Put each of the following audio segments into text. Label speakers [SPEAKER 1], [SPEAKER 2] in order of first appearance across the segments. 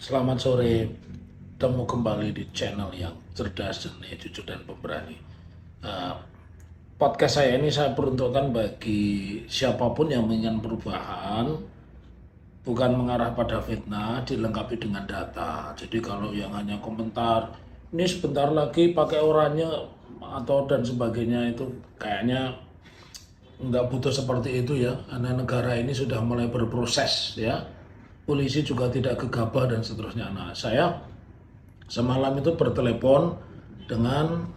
[SPEAKER 1] Selamat sore, temu kembali di channel yang cerdas, jernih, jujur, dan pemberani. Eh, Podcast saya ini saya peruntukkan bagi siapapun yang menginginkan perubahan, bukan mengarah pada fitnah, dilengkapi dengan data. Jadi kalau yang hanya komentar, ini sebentar lagi pakai oranye atau dan sebagainya itu kayaknya nggak butuh seperti itu ya, karena negara ini sudah mulai berproses ya. Polisi juga tidak gegabah dan seterusnya. Nah, saya semalam itu bertelepon dengan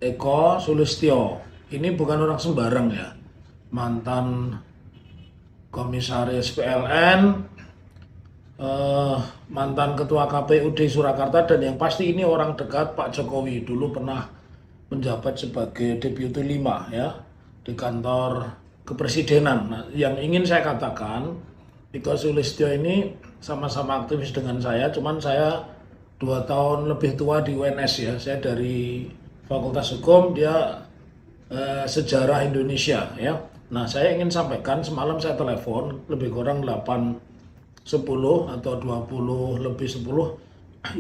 [SPEAKER 1] Eko Sulistyo. Ini bukan orang sembarang ya, mantan komisaris PLN, mantan ketua KPUD Surakarta, dan yang pasti ini orang dekat Pak Jokowi. Dulu pernah menjabat sebagai Deputi 5 ya di kantor kepresidenan. Nah, yang ingin saya katakan, Eko Sulistyo ini sama-sama aktivis dengan saya, cuman saya 2 tahun lebih tua di UNS ya. Saya dari Fakultas Hukum, dia sejarah Indonesia ya. Nah, saya ingin sampaikan, semalam saya telepon lebih kurang 8:10 atau 20 lebih 10.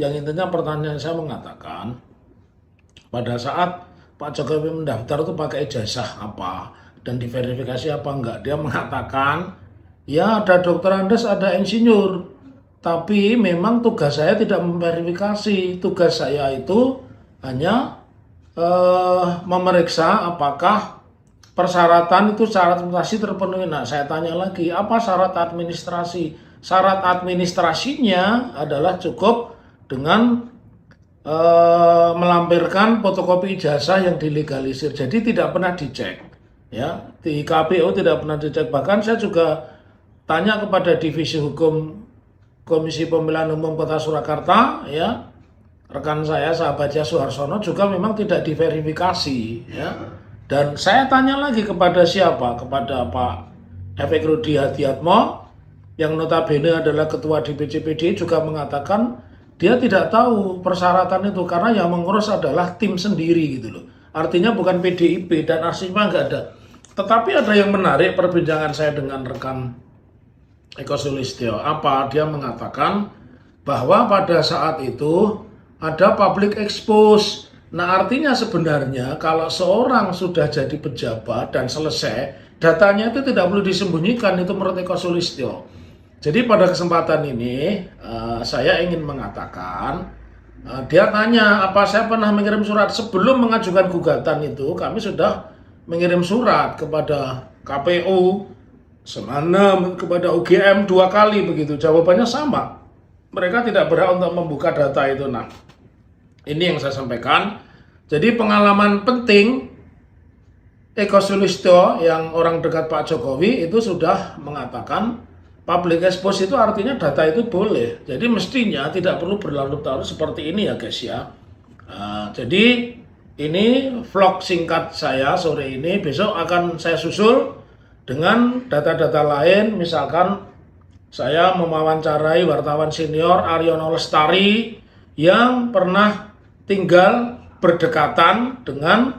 [SPEAKER 1] Yang intinya pertanyaan saya mengatakan, pada saat Pak Jokowi mendaftar itu pakai ijazah apa dan diverifikasi apa enggak. Dia mengatakan, ya ada dokter Andes, ada insinyur. Tapi memang tugas saya tidak memverifikasi. Tugas saya itu hanya memeriksa apakah persyaratan itu syarat administrasi terpenuhi. Nah, saya tanya lagi, apa syarat administrasi? Syarat administrasinya adalah cukup dengan melampirkan fotokopi ijazah yang dilegalisir. Jadi tidak pernah dicek. Ya, di KPU tidak pernah dicek. Bahkan saya juga tanya kepada Divisi Hukum Komisi Pemilihan Umum Kota Surakarta, ya, rekan saya sahabatnya Suharsono juga memang tidak diverifikasi, ya. Dan saya tanya lagi kepada siapa? Kepada Pak Efek Rudi Hadiatmo, yang notabene adalah ketua DPC PDI, juga mengatakan dia tidak tahu persyaratan itu karena yang mengurus adalah tim sendiri gitu loh. Artinya bukan PDIP dan arsipnya nggak ada. Tetapi ada yang menarik perbincangan saya dengan rekan Eko Sulistyo. Apa? Dia mengatakan bahwa pada saat itu ada public expose. Nah, artinya sebenarnya kalau seorang sudah jadi pejabat dan selesai, datanya itu tidak perlu disembunyikan, itu menurut Eko Sulistyo. Jadi pada kesempatan ini saya ingin mengatakan, dia tanya apa saya pernah mengirim surat. Sebelum mengajukan gugatan itu kami sudah mengirim surat kepada KPU, Semanam, kepada UGM 2 kali begitu. Jawabannya sama, mereka tidak berhak untuk membuka data itu. Nah, ini yang saya sampaikan. Jadi pengalaman penting Eko Sulistyo yang orang dekat Pak Jokowi itu sudah mengatakan public expose itu artinya data itu boleh. Jadi mestinya tidak perlu berlarut-larut seperti ini ya guys ya. Jadi ini vlog singkat saya sore ini. Besok akan saya susul dengan data-data lain. Misalkan saya mewawancarai wartawan senior Aryono Lestari yang pernah tinggal berdekatan dengan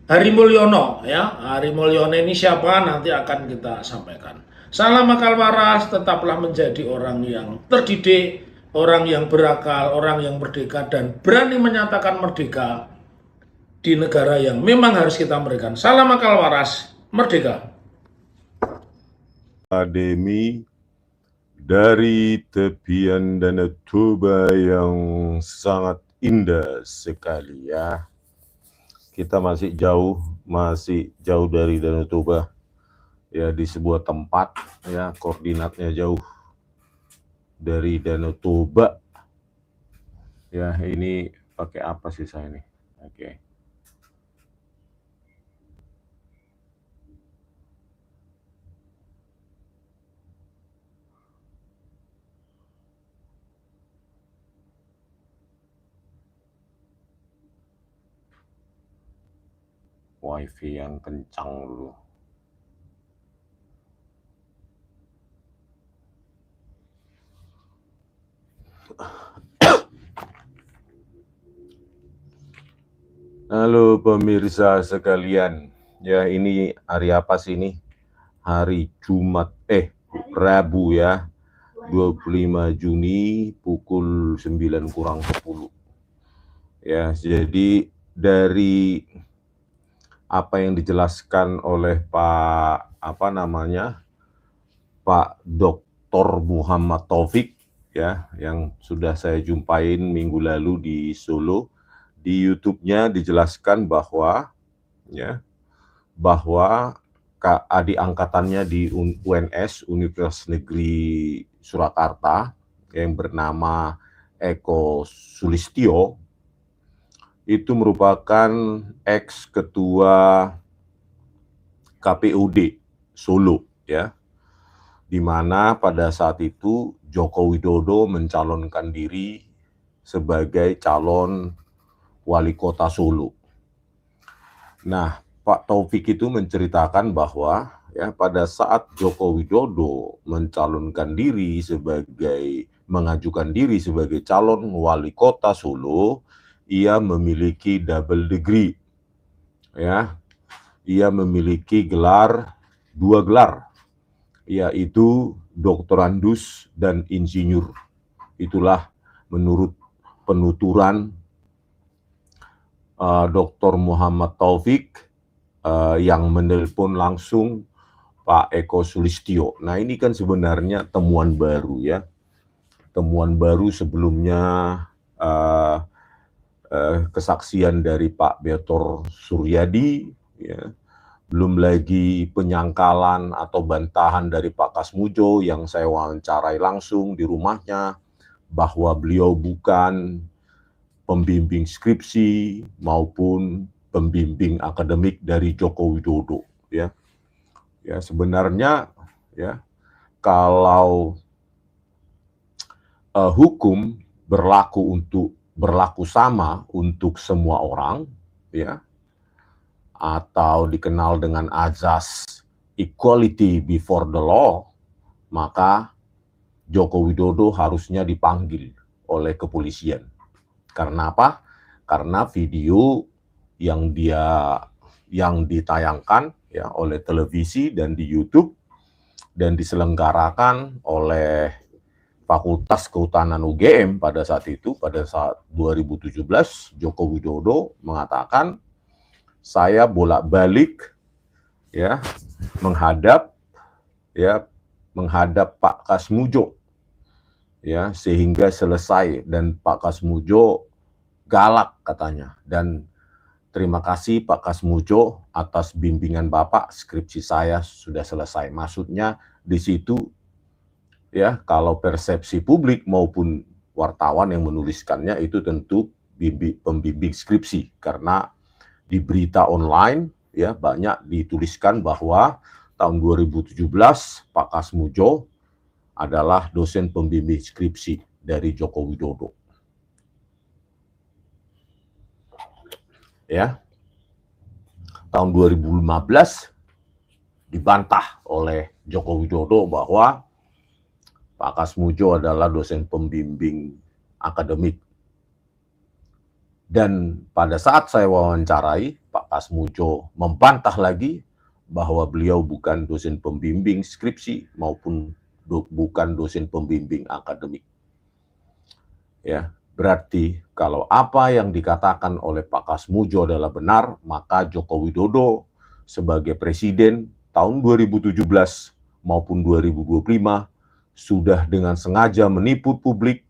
[SPEAKER 1] Hari Mulyono ya. Hari Mulyono ini siapa nanti akan kita sampaikan. Salam akal waras, tetaplah menjadi orang yang terdidik, orang yang berakal, orang yang merdeka dan berani menyatakan merdeka di negara yang memang harus kita berikan. Salam akal waras, merdeka.
[SPEAKER 2] Akademi dari tepian Danau Toba yang sangat indah sekali ya. Kita masih jauh dari Danau Toba ya, di sebuah tempat ya, koordinatnya jauh dari Danau Toba ya. Ini pakai apa sih saya ini? Oke. Wifi yang kencang dulu. Halo pemirsa sekalian, ya ini hari apa sih ini? hari Jumat Rabu ya, 25 Juni pukul 9:10. Ya, jadi dari apa yang dijelaskan oleh Pak Dr. Muhammad Taufik ya, yang sudah saya jumpain minggu lalu di Solo, di YouTube-nya dijelaskan bahwa adik angkatannya di UNS, Universitas Negeri Surakarta, yang bernama Eko Sulistyo, itu merupakan ex-ketua KPUD Solo, ya, di mana pada saat itu Joko Widodo mencalonkan diri sebagai calon wali kota Solo. Nah, Pak Taufik itu menceritakan bahwa ya pada saat Joko Widodo mengajukan diri sebagai calon wali kota Solo, ia memiliki double degree. Ya. Ia memiliki dua gelar, yaitu doktorandus dan insinyur. Itulah menurut penuturan Dr. Muhammad Taufik yang menelpon langsung Pak Eko Sulistyo. Nah, ini kan sebenarnya temuan baru ya. Temuan baru sebelumnya kesaksian dari Pak Betor Suryadi, ya. Belum lagi penyangkalan atau bantahan dari Pak Kasmujo yang saya wawancarai langsung di rumahnya bahwa beliau bukan pembimbing skripsi maupun pembimbing akademik dari Joko Widodo, ya. Ya, sebenarnya ya kalau hukum berlaku sama untuk semua orang, ya, atau dikenal dengan azas equality before the law, maka Joko Widodo harusnya dipanggil oleh kepolisian. Karena apa? Karena video yang ditayangkan ya oleh televisi dan di YouTube dan diselenggarakan oleh Fakultas Kehutanan UGM pada saat 2017, Joko Widodo mengatakan, saya bolak-balik ya menghadap Pak Kasmujo ya sehingga selesai, dan Pak Kasmujo galak katanya, dan terima kasih Pak Kasmujo atas bimbingan Bapak, skripsi saya sudah selesai. Maksudnya di situ ya, kalau persepsi publik maupun wartawan yang menuliskannya itu tentu pembimbing skripsi, karena di berita online ya banyak dituliskan bahwa tahun 2017 Pak Kasmujo adalah dosen pembimbing skripsi dari Joko Widodo. Ya. Tahun 2015 dibantah oleh Joko Widodo bahwa Pak Kasmujo adalah dosen pembimbing akademik. Dan pada saat saya wawancarai, Pak Kasmujo membantah lagi bahwa beliau bukan dosen pembimbing skripsi maupun bukan dosen pembimbing akademik. Ya, berarti kalau apa yang dikatakan oleh Pak Kasmujo adalah benar, maka Joko Widodo sebagai presiden tahun 2017 maupun 2025 sudah dengan sengaja menipu publik,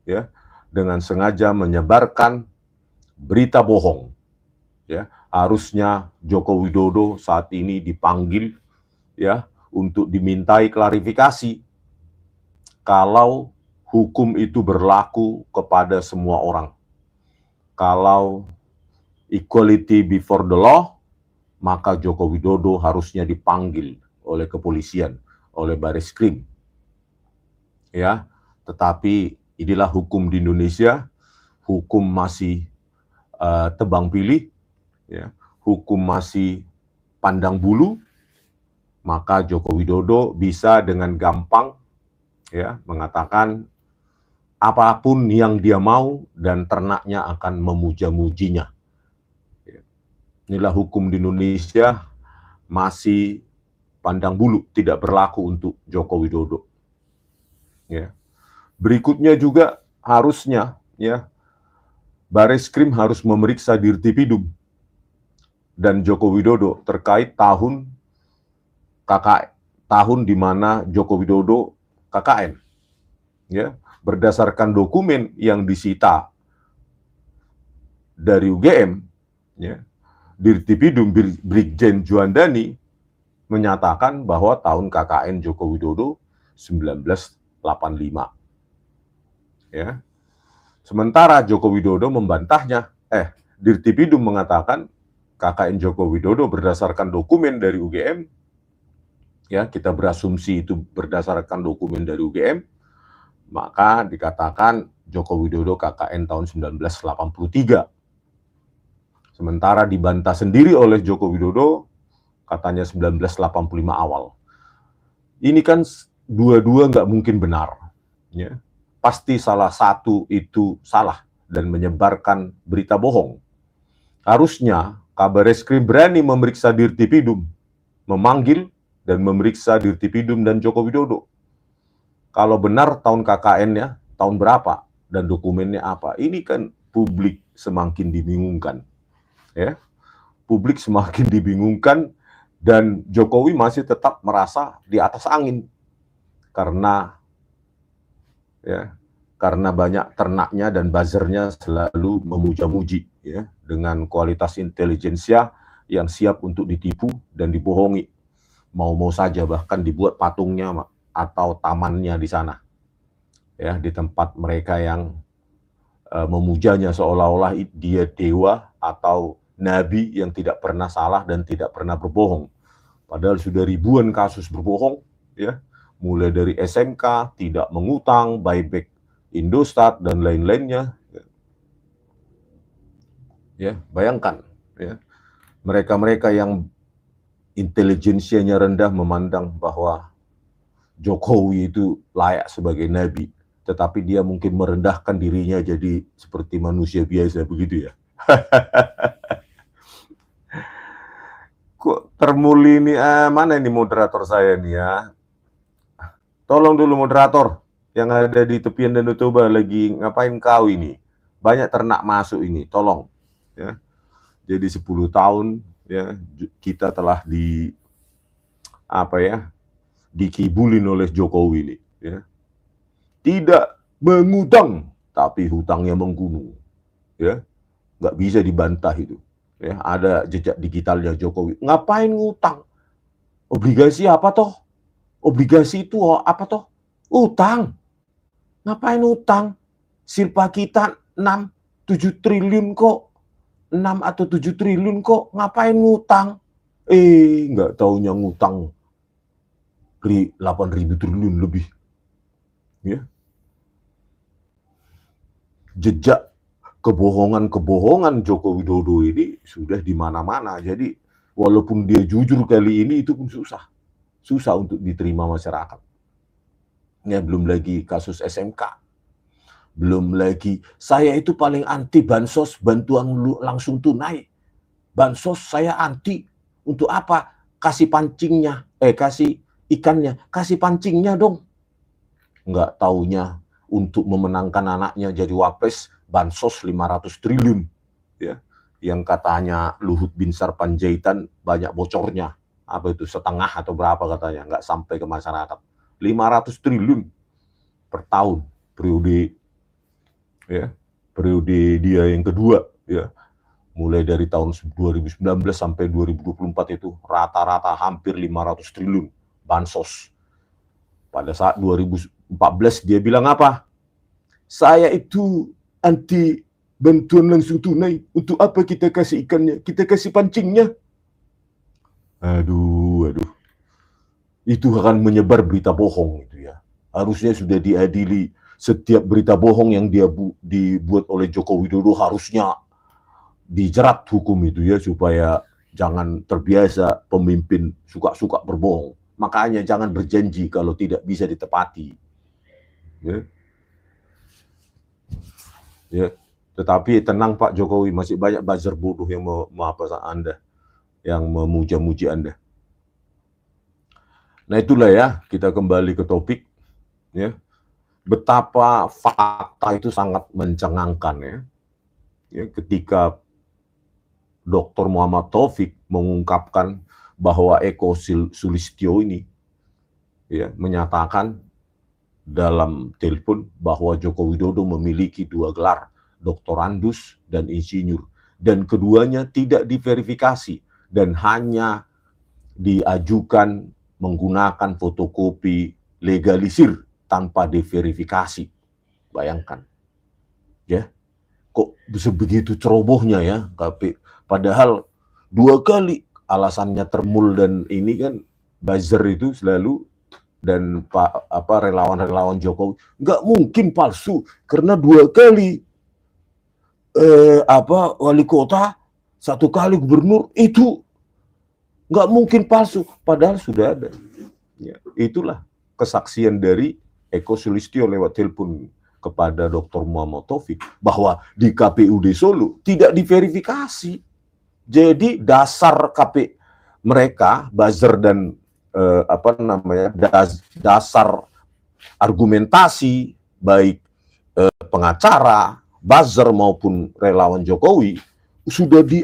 [SPEAKER 2] ya, dengan sengaja menyebarkan berita bohong. Ya, harusnya Joko Widodo saat ini dipanggil ya untuk dimintai klarifikasi kalau hukum itu berlaku kepada semua orang. Kalau equality before the law, maka Joko Widodo harusnya dipanggil oleh kepolisian, oleh Bareskrim. Ya, tetapi inilah hukum di Indonesia, hukum masih tebang pilih, ya, hukum masih pandang bulu, maka Joko Widodo bisa dengan gampang ya mengatakan apapun yang dia mau dan ternaknya akan memuja-mujinya. Inilah hukum di Indonesia masih pandang bulu, tidak berlaku untuk Joko Widodo. Ya. Berikutnya juga harusnya ya Bareskrim harus memeriksa Dirtipidum dan Joko Widodo terkait tahun di mana Joko Widodo KKN. Ya, berdasarkan dokumen yang disita dari UGM, ya, Dirtipidum Brigjen Juandani menyatakan bahwa tahun KKN Joko Widodo 1985. Ya. Sementara Joko Widodo membantahnya. Dirtipidum mengatakan KKN Joko Widodo berdasarkan dokumen dari UGM, ya, kita berasumsi itu berdasarkan dokumen dari UGM, maka dikatakan Joko Widodo KKN tahun 1983. Sementara dibantah sendiri oleh Joko Widodo, katanya 1985 awal. Ini kan dua-dua nggak mungkin benar. Ya. Pasti salah satu itu salah dan menyebarkan berita bohong. Harusnya Kabareskrim berani memeriksa Dirtipidum, memanggil dan memeriksa Dirtipidum dan Joko Widodo. Kalau benar tahun KKN-nya, tahun berapa dan dokumennya apa? Ini kan publik semakin dibingungkan. Ya. Publik semakin dibingungkan dan Jokowi masih tetap merasa di atas angin. Karena banyak ternaknya dan buzzernya selalu memuja-muji ya, dengan kualitas intelijensia yang siap untuk ditipu dan dibohongi. Mau-mau saja bahkan dibuat patungnya atau tamannya di sana. Ya, di tempat mereka yang memujanya seolah-olah dia dewa atau nabi yang tidak pernah salah dan tidak pernah berbohong. Padahal sudah ribuan kasus berbohong ya. Mulai dari SMK, tidak mengutang, buyback Indosat dan lain-lainnya. Ya, bayangkan ya. Mereka-mereka yang intelijensianya rendah memandang bahwa Jokowi itu layak sebagai nabi, tetapi dia mungkin merendahkan dirinya jadi seperti manusia biasa begitu ya. Kok termuli ini mana ini moderator saya nih ya? Tolong dulu moderator yang ada di tepian Danau Toba, lagi ngapain kau ini? Banyak ternak masuk ini, tolong ya. Jadi 10 tahun ya kita telah dikibulin oleh Jokowi ini ya. Tidak mengutang tapi hutangnya menggunung. Ya. Nggak bisa dibantah itu. Ya, ada jejak digitalnya Jokowi. Ngapain ngutang? Obligasi apa toh? Obligasi itu apa toh? Utang. Ngapain utang? Silpa kita 6-7 triliun kok. 6 atau 7 triliun kok. Ngapain ngutang? Nggak taunya ngutang 8.000 triliun lebih. Ya. Jejak kebohongan Joko Widodo ini sudah di mana-mana. Jadi walaupun dia jujur kali ini itu pun susah untuk diterima masyarakat. Ya, belum lagi kasus SMK. Belum lagi saya itu paling anti bansos, bantuan langsung tunai. Bansos saya anti. Untuk apa? Kasih pancingnya, kasih ikannya, kasih pancingnya dong. Nggak taunya untuk memenangkan anaknya jadi wapres, bansos 500 triliun. Ya. Yang katanya Luhut Binsar Panjaitan banyak bocornya. Apa itu, setengah atau berapa katanya, nggak sampai ke masyarakat. 500 triliun per tahun periode dia yang kedua ya. Mulai dari tahun 2019 sampai 2024 itu rata-rata hampir 500 triliun bansos. Pada saat 2014 dia bilang apa? Saya itu anti bantuan langsung tunai. Untuk apa kita kasih ikannya? Kita kasih pancingnya. Aduh. Itu akan menyebar berita bohong itu ya. Harusnya sudah diadili. Setiap berita bohong yang dibuat oleh Joko Widodo harusnya dijerat hukum itu ya, supaya jangan terbiasa pemimpin suka-suka berbohong. Makanya jangan berjanji kalau tidak bisa ditepati. Ya. Tetapi tenang Pak Jokowi, masih banyak buzzer bodoh yang Anda, yang memuja-muji Anda. Nah itulah ya, kita kembali ke topik ya. Betapa fakta itu sangat mencengangkan ya. Ya, ketika Dr. Muhammad Taufik mengungkapkan bahwa Eko Sulistyo ini ya menyatakan dalam telepon bahwa Joko Widodo memiliki 2 gelar, doktorandus dan insinyur, dan keduanya tidak diverifikasi dan hanya diajukan menggunakan fotokopi legalisir tanpa diverifikasi. Bayangkan, ya, kok sebegitu cerobohnya ya KPU. Padahal 2 kali alasannya termul dan ini kan buzzer itu selalu dan relawan-relawan Jokowi nggak mungkin palsu karena 2 kali wali kota, 1 kali gubernur itu nggak mungkin palsu, padahal sudah ada. Ya, itulah kesaksian dari Eko Sulistyo lewat telepon kepada Dr. Muhammad Taufik bahwa di KPUD Solo tidak diverifikasi. Jadi dasar KP mereka buzzer dan dasar argumentasi baik pengacara, buzzer maupun relawan Jokowi sudah di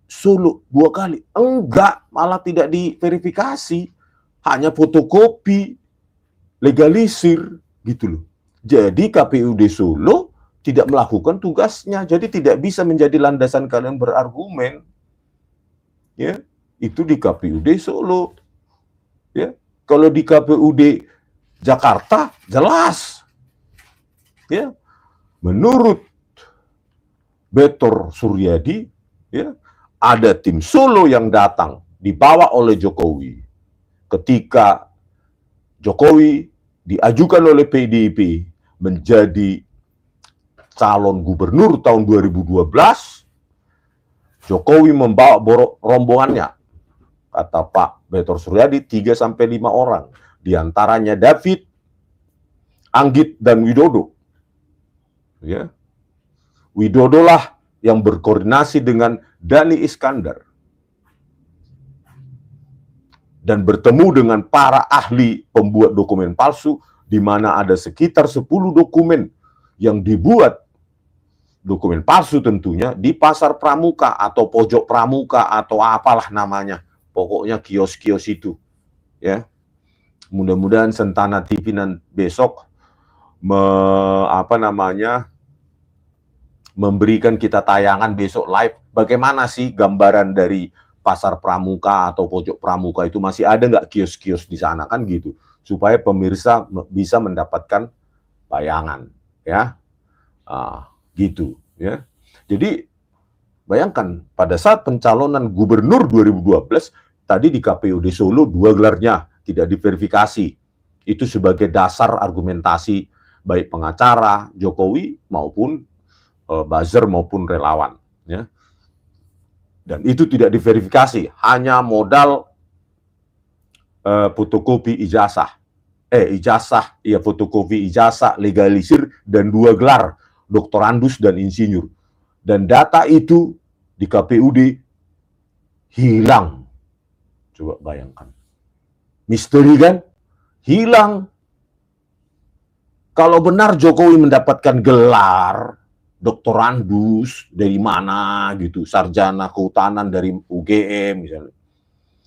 [SPEAKER 2] Solo 2 kali. Enggak, malah tidak diverifikasi. Hanya fotokopi, legalisir, gitu loh. Jadi KPUD Solo tidak melakukan tugasnya. Jadi tidak bisa menjadi landasan kalian berargumen. Ya, itu di KPUD Solo. Ya, kalau di KPUD Jakarta jelas. Ya. Menurut Betor Suryadi, ya, ada tim Solo yang datang dibawa oleh Jokowi ketika Jokowi diajukan oleh PDIP menjadi calon gubernur tahun 2012. Jokowi membawa rombongannya, kata Pak Betor Suryadi, 3-5 orang, diantaranya David, Anggit, dan Widodo. Ya, Widodo lah yang berkoordinasi dengan Dhani Iskandar dan bertemu dengan para ahli pembuat dokumen palsu, di mana ada sekitar 10 dokumen yang dibuat dokumen palsu tentunya di Pasar Pramuka atau Pojok Pramuka atau apalah namanya, pokoknya kios-kios itu. Ya, mudah-mudahan Sentana TV besok memberikan kita tayangan besok live bagaimana sih gambaran dari Pasar Pramuka atau Pojok Pramuka itu, masih ada nggak kios-kios di sana kan gitu, supaya pemirsa bisa mendapatkan bayangan ya, gitu ya. Jadi bayangkan pada saat pencalonan gubernur 2012 tadi di KPUD Solo 2 gelarnya tidak diverifikasi, itu sebagai dasar argumentasi baik pengacara Jokowi maupun buzzer maupun relawan ya. Dan itu tidak diverifikasi, hanya modal fotokopi ijazah, fotokopi ijazah legalisir dan 2 gelar doktorandus dan insinyur. Dan data itu di KPUD hilang. Coba bayangkan, misteri kan? Hilang. Kalau benar Jokowi mendapatkan gelar doktorandus dari mana gitu, sarjana kehutanan dari UGM misalnya,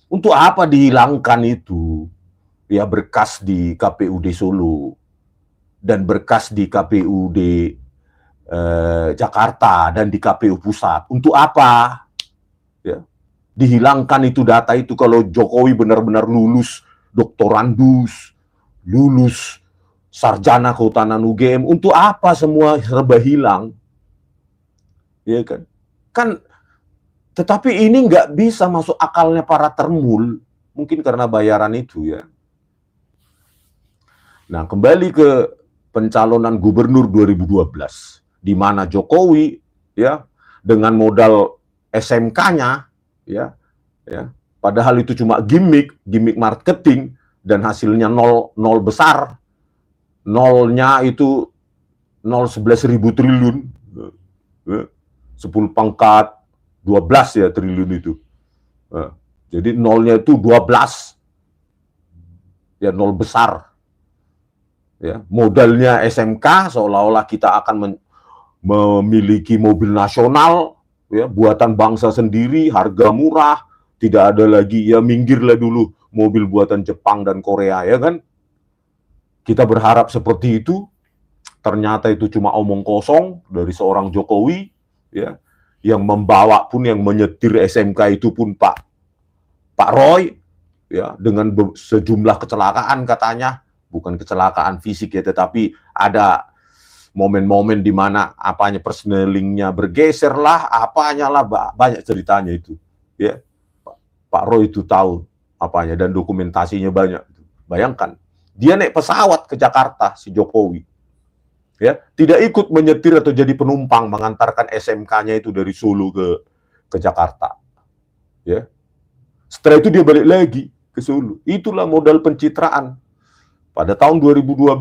[SPEAKER 2] untuk apa dihilangkan itu ya berkas di KPUD Solo dan berkas di KPUD Jakarta dan di KPU Pusat, untuk apa ya dihilangkan itu data itu kalau Jokowi benar-benar lulus doktorandus, lulus sarjana kehutanan UGM, untuk apa semua serba hilang? Ya kan? Tetapi ini nggak bisa masuk akalnya para termul, mungkin karena bayaran itu ya. Nah, kembali ke pencalonan gubernur 2012, di mana Jokowi ya dengan modal SMK-nya ya, padahal itu cuma gimmick marketing dan hasilnya nol besar. Nolnya itu 0,11 ribu triliun. 10 pangkat 12 ya triliun itu. Jadi nolnya itu 12. ya nol besar. Ya, modalnya SMK seolah-olah kita akan memiliki mobil nasional, ya, buatan bangsa sendiri, harga murah, tidak ada lagi, ya minggirlah dulu mobil buatan Jepang dan Korea, ya kan? Kita berharap seperti itu, ternyata itu cuma omong kosong dari seorang Jokowi, ya, yang membawa pun, yang menyetir SMK itu pun Pak Roy, ya, dengan sejumlah kecelakaan katanya, bukan kecelakaan fisik ya, tetapi ada momen-momen di mana apanya persnelingnya bergeser lah, apanya lah, banyak ceritanya itu. Ya, Pak Roy itu tahu apanya dan dokumentasinya banyak. Bayangkan, dia naik pesawat ke Jakarta si Jokowi. Ya, tidak ikut menyetir atau jadi penumpang mengantarkan SMK-nya itu dari Solo ke Jakarta. Ya. Setelah itu dia balik lagi ke Solo. Itulah modal pencitraan. Pada tahun 2012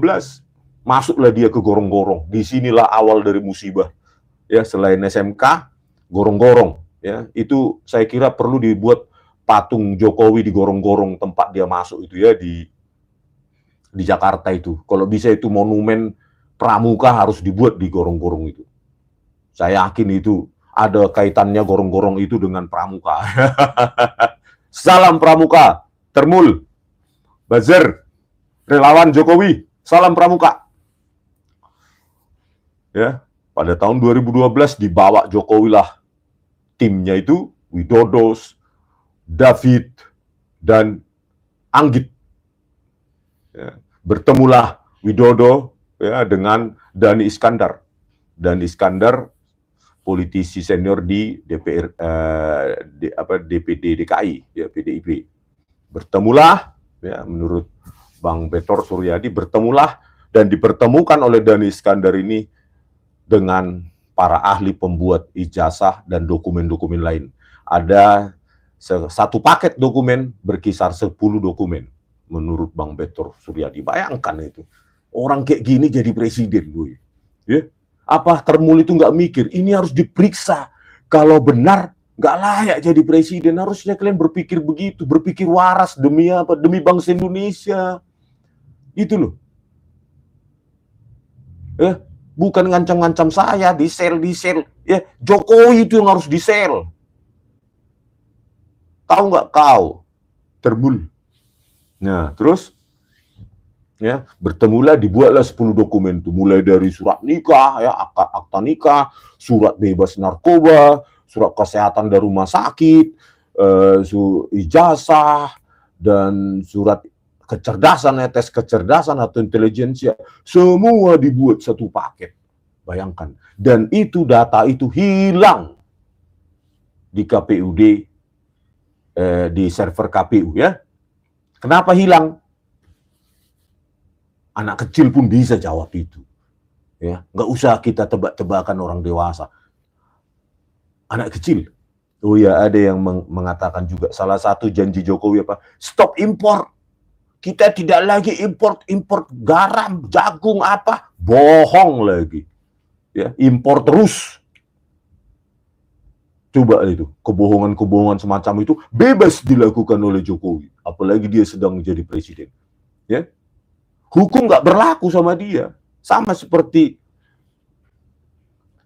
[SPEAKER 2] masuklah dia ke gorong-gorong. Disinilah awal dari musibah. Ya, selain SMK, gorong-gorong. Ya, itu saya kira perlu dibuat patung Jokowi di gorong-gorong tempat dia masuk itu ya, di Jakarta itu. Kalau bisa itu monumen pramuka harus dibuat di gorong-gorong itu. Saya yakin itu ada kaitannya gorong-gorong itu dengan pramuka. Salam pramuka, Termul, Buzzer, relawan Jokowi, salam pramuka. Ya, pada tahun 2012 dibawa Jokowi lah timnya itu, Widodo, David, dan Anggit. Ya, bertemulah Widodo ya dengan Dhani Iskandar. Dhani Iskandar politisi senior di DPR DPD DKI ya, PDIP. Bertemulah ya, menurut Bang Petor Suryadi, bertemulah dan dipertemukan oleh Dhani Iskandar ini dengan para ahli pembuat ijazah dan dokumen-dokumen lain. Ada satu paket dokumen berkisar 10 dokumen menurut Bang Petor Suryadi. Bayangkan itu. Orang kayak gini jadi presiden, gue. Ya. Apa Termul itu nggak mikir? Ini harus diperiksa. Kalau benar, nggak layak jadi presiden. Harusnya kalian berpikir begitu. Berpikir waras demi apa? Demi bangsa Indonesia. Itu loh. Bukan ngancam-ngancam saya, di-sel. Ya, Jokowi itu yang harus di-sel. Tahu nggak kau? Termul. Nah, terus ya, bertemulah, dibuatlah 10 dokumen itu, mulai dari surat nikah ya, akta nikah, surat bebas narkoba, surat kesehatan dari rumah sakit, ijazah, dan surat kecerdasan ya, tes kecerdasan atau intelijensia, semua dibuat satu paket. Bayangkan. Dan itu data itu hilang di KPUD, di server KPU ya. Kenapa hilang? Anak kecil pun bisa jawab itu. Ya, nggak usah kita tebak-tebakan orang dewasa. Anak kecil. Oh ya, ada yang mengatakan juga salah satu janji Jokowi apa? Stop impor. Kita tidak lagi import garam, jagung apa? Bohong lagi. Ya, impor terus. Coba itu, kebohongan-kebohongan semacam itu bebas dilakukan oleh Jokowi, apalagi dia sedang menjadi presiden. Ya. Hukum nggak berlaku sama dia. Sama seperti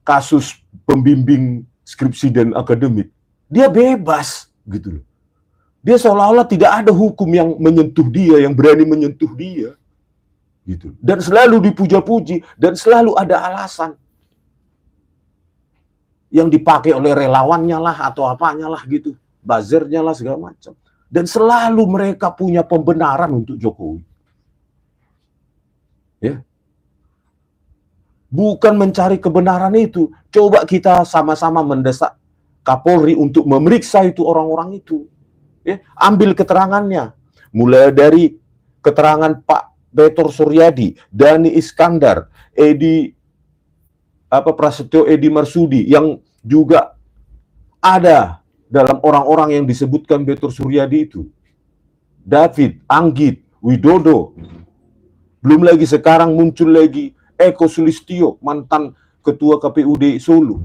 [SPEAKER 2] kasus pembimbing skripsi dan akademik. Dia bebas, gitu loh. Dia seolah-olah tidak ada hukum yang menyentuh dia, yang berani menyentuh dia. Gitu. Dan selalu dipuja-puji, dan selalu ada alasan. Yang dipakai oleh relawannya lah, atau apanya lah gitu. Buzzernya lah, segala macam. Dan selalu mereka punya pembenaran untuk Jokowi. Ya. Bukan mencari kebenaran itu. Coba kita sama-sama mendesak Kapolri untuk memeriksa itu orang-orang itu. Ya. Ambil keterangannya. Mulai dari keterangan Pak Petor Suryadi, Dhani Iskandar, Prasetyo Edi Marsudi, yang juga ada dalam orang-orang yang disebutkan Petor Suryadi itu. David, Anggit, Widodo. Belum lagi sekarang muncul lagi Eko Sulistyo, mantan ketua KPUD Solo.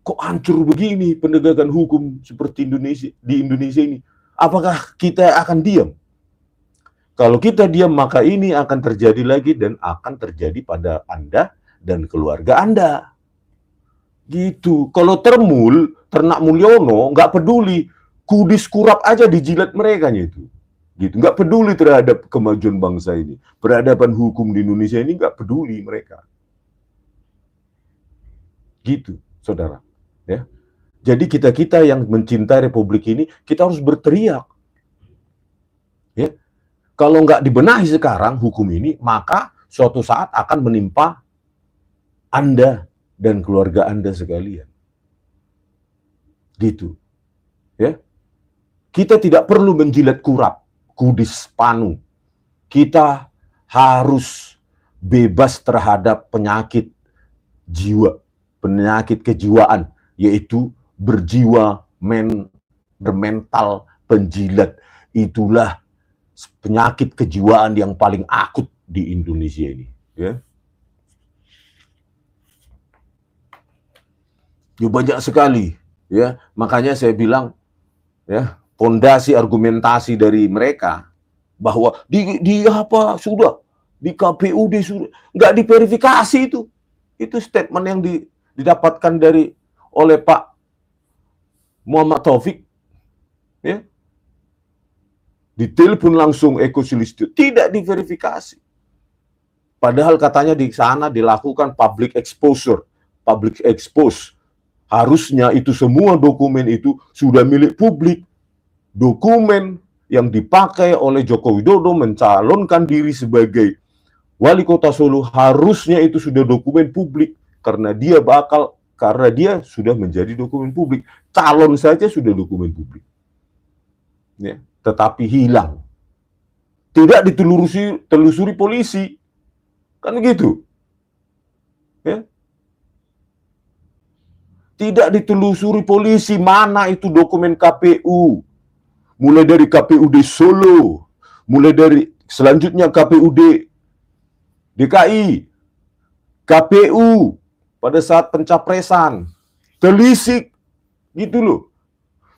[SPEAKER 2] Kok hancur begini penegakan hukum seperti di Indonesia ini? Apakah kita akan diam? Kalau kita diam, maka ini akan terjadi lagi dan akan terjadi pada Anda dan keluarga Anda. Gitu. Kalau Ternak Mulyono nggak peduli, kudis kurap aja dijilat mereka itu. Gitu. Nggak peduli terhadap kemajuan bangsa ini. Peradaban hukum di Indonesia ini nggak peduli mereka. Gitu, saudara. Ya. Jadi kita yang mencintai Republik ini, kita harus berteriak. Ya. Kalau nggak dibenahi sekarang hukum ini, maka suatu saat akan menimpa Anda dan keluarga Anda sekalian. Gitu. Ya. Kita tidak perlu menjilat kurap, kudis panu. Kita harus bebas terhadap penyakit jiwa, penyakit kejiwaan, yaitu bermental penjilat. Itulah penyakit kejiwaan yang paling akut di Indonesia ini, ya. Ya banyak sekali, ya. Makanya saya bilang, ya, fondasi argumentasi dari mereka bahwa di apa sudah di KPUD sudah nggak diverifikasi itu statement yang didapatkan oleh Pak Muhammad Taufik, ya. Ditelepon langsung Eko Sulistyo, tidak diverifikasi. Padahal katanya di sana dilakukan public expose. Harusnya itu semua dokumen itu sudah milik publik. Dokumen yang dipakai oleh Joko Widodo mencalonkan diri sebagai wali kota Solo harusnya itu sudah dokumen publik karena dia sudah menjadi dokumen publik. Calon saja sudah dokumen publik. Ya. Tetapi hilang. Tidak ditelusuri polisi. Kan gitu. Ya. Tidak ditelusuri polisi mana itu dokumen KPU. Mulai dari KPUD Solo, mulai dari selanjutnya KPUD DKI, KPU pada saat pencapresan, telisik, gitu loh.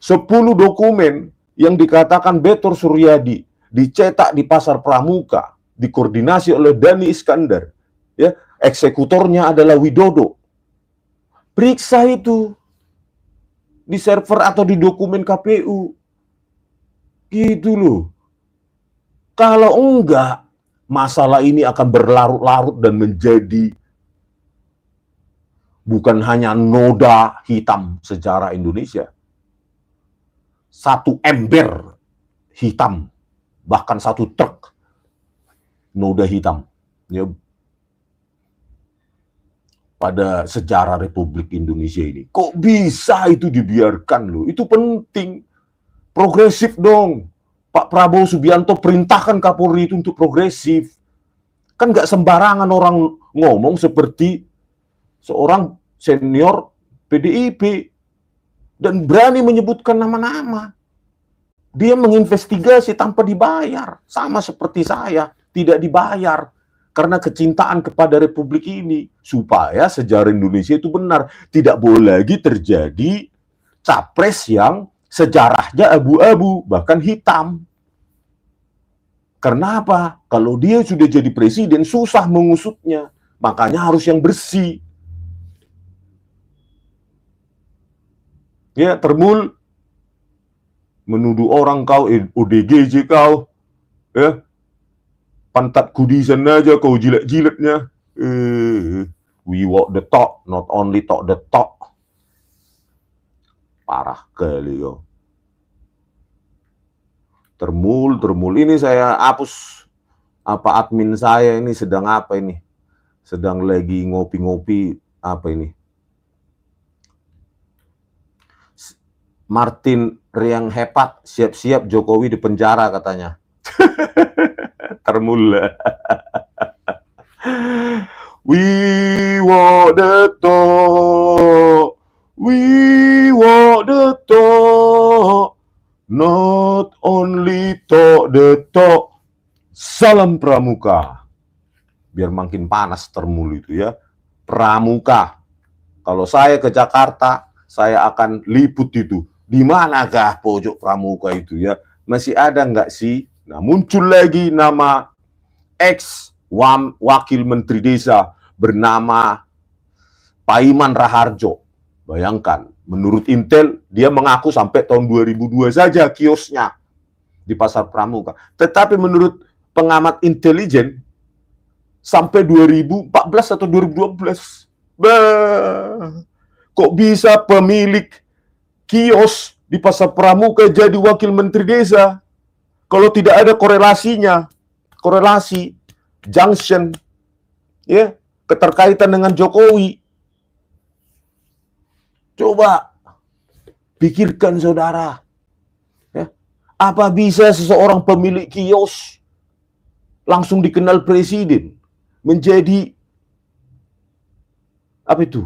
[SPEAKER 2] 10 dokumen yang dikatakan Betor Suryadi dicetak di Pasar Pramuka, dikoordinasi oleh Dhani Iskandar, ya, eksekutornya adalah Widodo. Periksa itu di server atau di dokumen KPU, gitu loh. Kalau enggak, masalah ini akan berlarut-larut dan menjadi bukan hanya noda hitam sejarah Indonesia, satu ember hitam, bahkan satu truk noda hitam, ya, pada sejarah Republik Indonesia ini. Kok bisa itu dibiarkan loh? Itu penting. Progresif dong. Pak Prabowo Subianto perintahkan Kapolri itu untuk progresif. Kan nggak sembarangan orang ngomong seperti seorang senior PDIP dan berani menyebutkan nama-nama. Dia menginvestigasi tanpa dibayar. Sama seperti saya, tidak dibayar. Karena kecintaan kepada Republik ini. Supaya sejarah Indonesia itu benar. Tidak boleh lagi terjadi capres yang sejarahnya abu-abu, bahkan hitam. Karena apa? Kalau dia sudah jadi presiden, susah mengusutnya. Makanya harus yang bersih. Ya, Termul menuduh orang kau, ODGJ kau, ya, pantat kudisan aja kau jilat-jilatnya. We walk the talk, not only talk the talk. Parah kali kau. Termul. Ini saya hapus apa admin saya ini sedang apa ini? Sedang lagi ngopi-ngopi apa ini? Martin Riang hebat, siap-siap Jokowi di penjara katanya. Termul. We walk the talk. We walk the talk. Not only talk the talk. Salam Pramuka. Biar makin panas Termul itu ya. Pramuka. Kalau saya ke Jakarta, saya akan liput itu. Di manakah pojok Pramuka itu ya? Masih ada nggak sih Nah, muncul lagi nama Wakil Menteri Desa bernama Paiman Raharjo. Bayangkan, menurut Intel, dia mengaku sampai tahun 2002 saja kiosnya di Pasar Pramuka. Tetapi menurut pengamat intelijen, sampai 2014 atau 2012. Kok bisa pemilik kios di Pasar Pramuka jadi wakil menteri desa? Kalau tidak ada korelasinya, korelasi, junction, ya, keterkaitan dengan Jokowi. Coba pikirkan saudara, ya, apa bisa seseorang pemilik kios langsung dikenal presiden menjadi apa itu?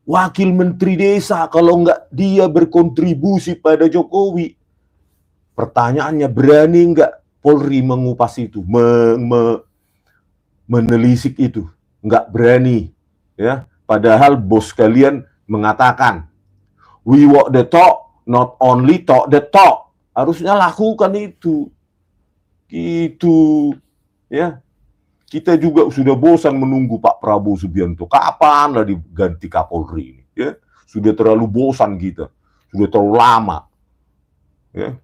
[SPEAKER 2] Wakil menteri desa kalau nggak dia berkontribusi pada Jokowi. Pertanyaannya, berani nggak Polri mengupas itu, menelisik itu? Nggak berani, ya. Padahal bos kalian mengatakan, we walk the talk, not only talk the talk. Harusnya lakukan itu. Gitu, ya. Kita juga sudah bosan menunggu Pak Prabowo Subianto. Kapan lah diganti Kapolri ini? Ya, sudah terlalu bosan kita. Sudah terlalu lama. Ya.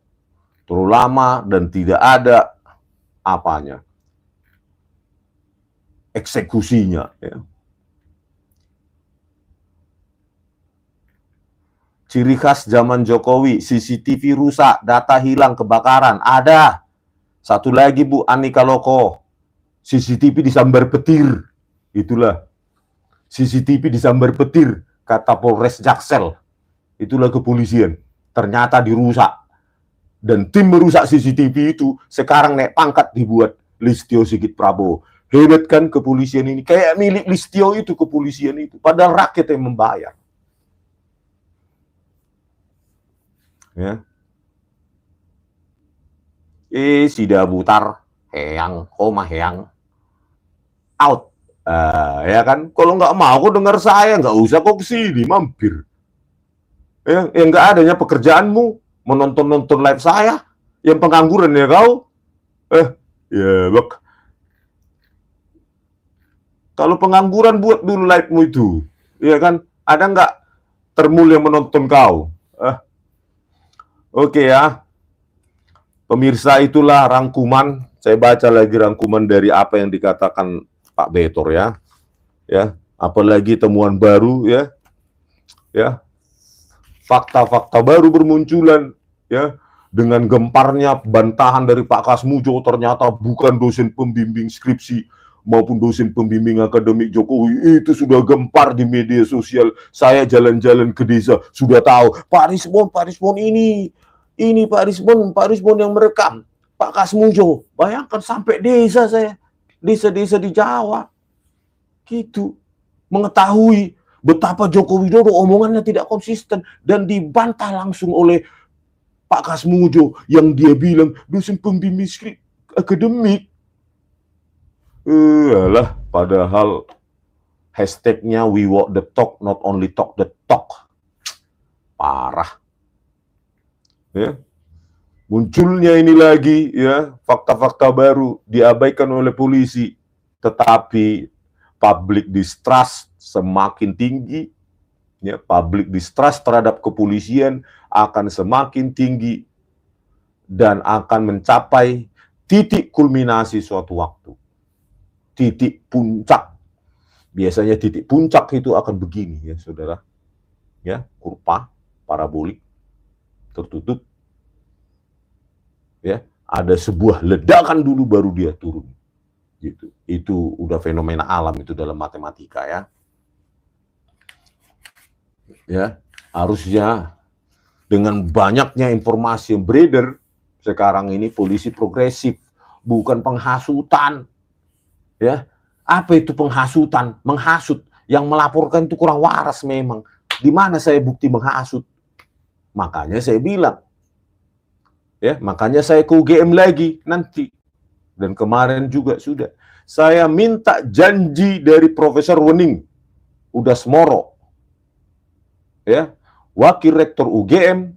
[SPEAKER 2] Terlalu lama dan tidak ada apanya. Eksekusinya. Ya. Ciri khas zaman Jokowi, CCTV rusak, data hilang, kebakaran. Ada. Satu lagi Bu, Anika Loko. CCTV disambar petir. Itulah. CCTV disambar petir, kata Polres Jaksel. Itulah kepolisian. Ternyata dirusak. Dan tim merusak CCTV itu sekarang naik pangkat dibuat Listio Sigit Prabowo. Hebat kan kepolisian ini? Kayak milik Listio itu kepolisian itu. Padahal rakyat yang membayar. Ya. Sida butar heyang, koma heyang out. Ya kan, kalau nggak mau kok dengar saya, nggak usah kok kesini, mampir. Ya, yang nggak adanya pekerjaanmu menonton live saya, yang pengangguran ya kau. Ya bak. Kalau pengangguran buat dulu live-mu itu, ya kan, ada nggak termul yang menonton kau? Oke ya, pemirsa, itulah rangkuman. Saya baca lagi rangkuman dari apa yang dikatakan Pak Betor ya. Ya, apalagi temuan baru ya. Ya. Fakta-fakta baru bermunculan ya. Dengan gemparnya bantahan dari Pak Kasmujo, ternyata bukan dosen pembimbing skripsi maupun dosen pembimbing akademik Jokowi. Itu sudah gempar di media sosial. Saya jalan-jalan ke desa sudah tahu Pak Rismon ini Pak Rismon yang merekam Pak Kasmujo. Bayangkan sampai desa saya, desa-desa di Jawa, gitu, mengetahui betapa Joko Widodo omongannya tidak konsisten dan dibantah langsung oleh Pak Kasmujo yang dia bilang dosen pembimbing akademik. Alah, padahal hashtagnya we walk the talk, not only talk the talk. Parah. Ya. Munculnya ini lagi ya, fakta-fakta baru diabaikan oleh polisi, tetapi public distrust semakin tinggi, ya, public distrust terhadap kepolisian akan semakin tinggi dan akan mencapai titik kulminasi suatu waktu, titik puncak. Biasanya titik puncak itu akan begini ya saudara, ya, kurva parabolik tertutup, ya, ada sebuah ledakan dulu baru dia turun, gitu. Itu udah fenomena alam itu dalam matematika ya. Ya, harusnya dengan banyaknya informasi yang beredar sekarang ini, polisi progresif, bukan penghasutan. Ya, apa itu penghasutan? Menghasut, yang melaporkan itu kurang waras memang. Di mana saya bukti menghasut? Makanya saya bilang, ya, makanya saya ke UGM lagi nanti. Dan kemarin juga sudah. Saya minta janji dari Profesor Wening Udasmoro, ya, Wakil Rektor UGM,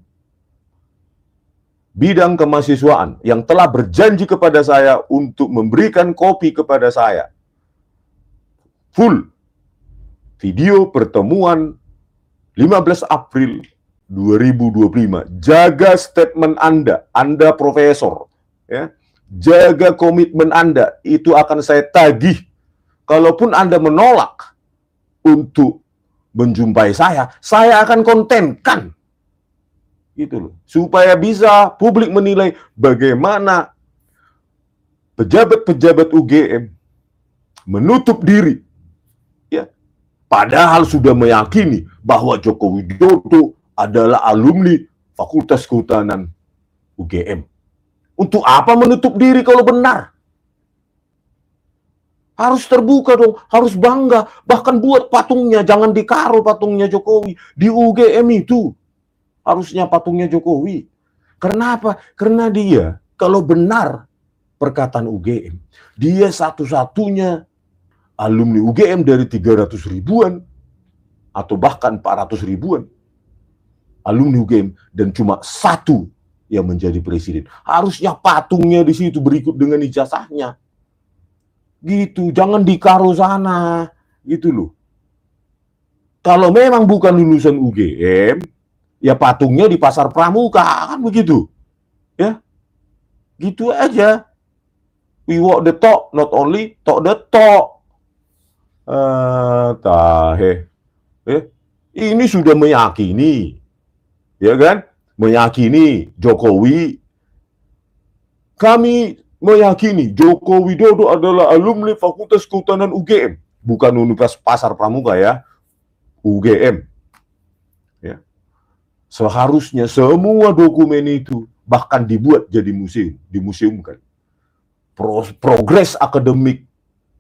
[SPEAKER 2] bidang kemahasiswaan yang telah berjanji kepada saya untuk memberikan kopi kepada saya. Full video pertemuan 15 April 2025. Jaga statement Anda profesor, ya. Jaga komitmen Anda, itu akan saya tagih. Kalaupun Anda menolak untuk menjumpai saya akan kontenkan. Gitu loh. Supaya bisa publik menilai bagaimana pejabat-pejabat UGM menutup diri. Ya. Padahal sudah meyakini bahwa Joko Widodo adalah alumni Fakultas Kehutanan UGM. Untuk apa menutup diri kalau benar? Harus terbuka dong, harus bangga. Bahkan buat patungnya, jangan dikaro patungnya Jokowi. Di UGM itu harusnya patungnya Jokowi. Kenapa? Karena dia, kalau benar perkataan UGM, dia satu-satunya alumni UGM dari 300 ribuan, atau bahkan 400 ribuan alumni UGM, dan cuma satu yang menjadi presiden. Harusnya patungnya di situ berikut dengan ijazahnya. Gitu, jangan dikaro sana, gitu loh. Kalau memang bukan lulusan UGM, ya patungnya di Pasar Pramuka, kan begitu. Ya, gitu aja. We walk the talk, not only talk the talk. Ini sudah meyakini, ya kan? Meyakini Jokowi. Kami meyakini Joko Widodo adalah alumni Fakultas Kehutanan UGM, bukan Universitas Pasar Pramuka, ya, UGM. Ya. Seharusnya semua dokumen itu bahkan dibuat jadi museum, dimuseumkan. Progres akademik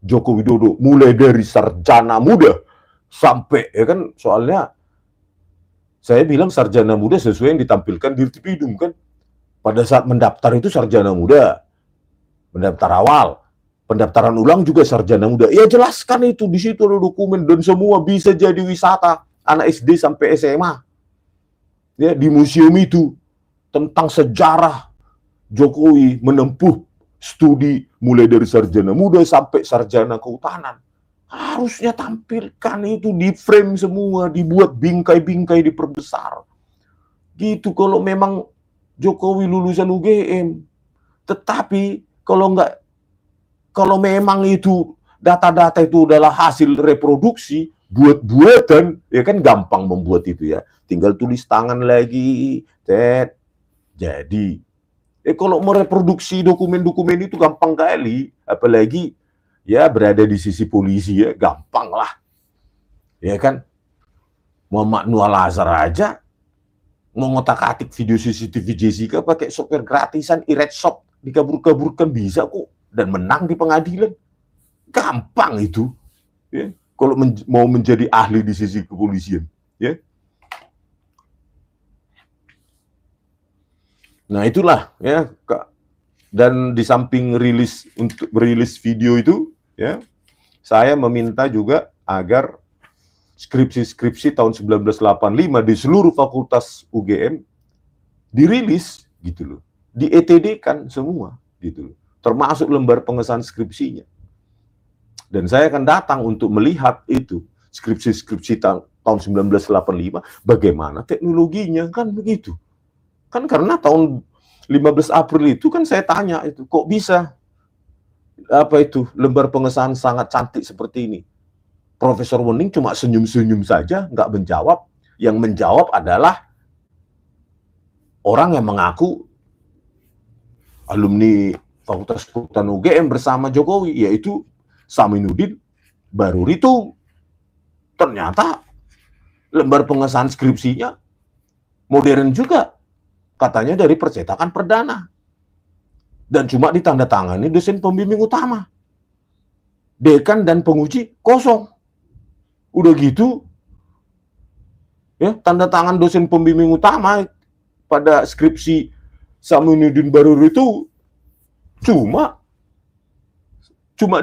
[SPEAKER 2] Joko Widodo mulai dari sarjana muda sampai, ya kan, soalnya saya bilang sarjana muda sesuai yang ditampilkan di Irtipidum, kan. Pada saat mendaftar itu sarjana muda, pendaftar awal, pendaftaran ulang juga sarjana muda. Ya jelaskan itu, di situ ada dokumen, dan semua bisa jadi wisata anak SD sampai SMA. Ya, di museum itu tentang sejarah Jokowi menempuh studi mulai dari sarjana muda sampai sarjana kehutanan. Harusnya tampilkan itu, di frame semua, dibuat bingkai-bingkai, diperbesar. Gitu kalau memang Jokowi lulusan UGM. Tetapi kalau memang itu data-data itu adalah hasil reproduksi, buat-buatan, ya kan gampang membuat itu, ya. Tinggal tulis tangan lagi, jadi. Kalau mereproduksi dokumen-dokumen itu gampang kali, apalagi ya berada di sisi polisi, ya gampang lah. Ya kan? Muhammad Nual Azhar aja mau ngotak-atik video CCTV Jessica pakai software gratisan iRedshop, dikabur-kaburkan bisa kok, dan menang di pengadilan. Gampang itu. Ya. Kalau mau menjadi ahli di sisi kepolisian, ya. Nah, itulah, ya. Dan di samping rilis video itu, ya, saya meminta juga agar skripsi-skripsi tahun 1985 di seluruh fakultas UGM dirilis, gitu loh. Di ETD kan semua, gitu loh. Termasuk lembar pengesahan skripsinya. Dan saya akan datang untuk melihat itu, skripsi-skripsi tahun 1985, bagaimana teknologinya, kan begitu. Kan karena tahun 15 April itu kan saya tanya itu, kok bisa lembar pengesahan sangat cantik seperti ini. Profesor Wening cuma senyum-senyum saja, nggak menjawab. Yang menjawab adalah orang yang mengaku alumni Fakultas Kehutanan UGM bersama Jokowi, yaitu Saminuddin Baruri. Itu ternyata lembar pengesahan skripsinya modern juga, katanya dari percetakan perdana, dan cuma ditandatangani dosen pembimbing utama. Dekan dan penguji kosong. Udah gitu, ya, tanda tangan dosen pembimbing utama pada skripsi Saminuddin Baruri itu cuma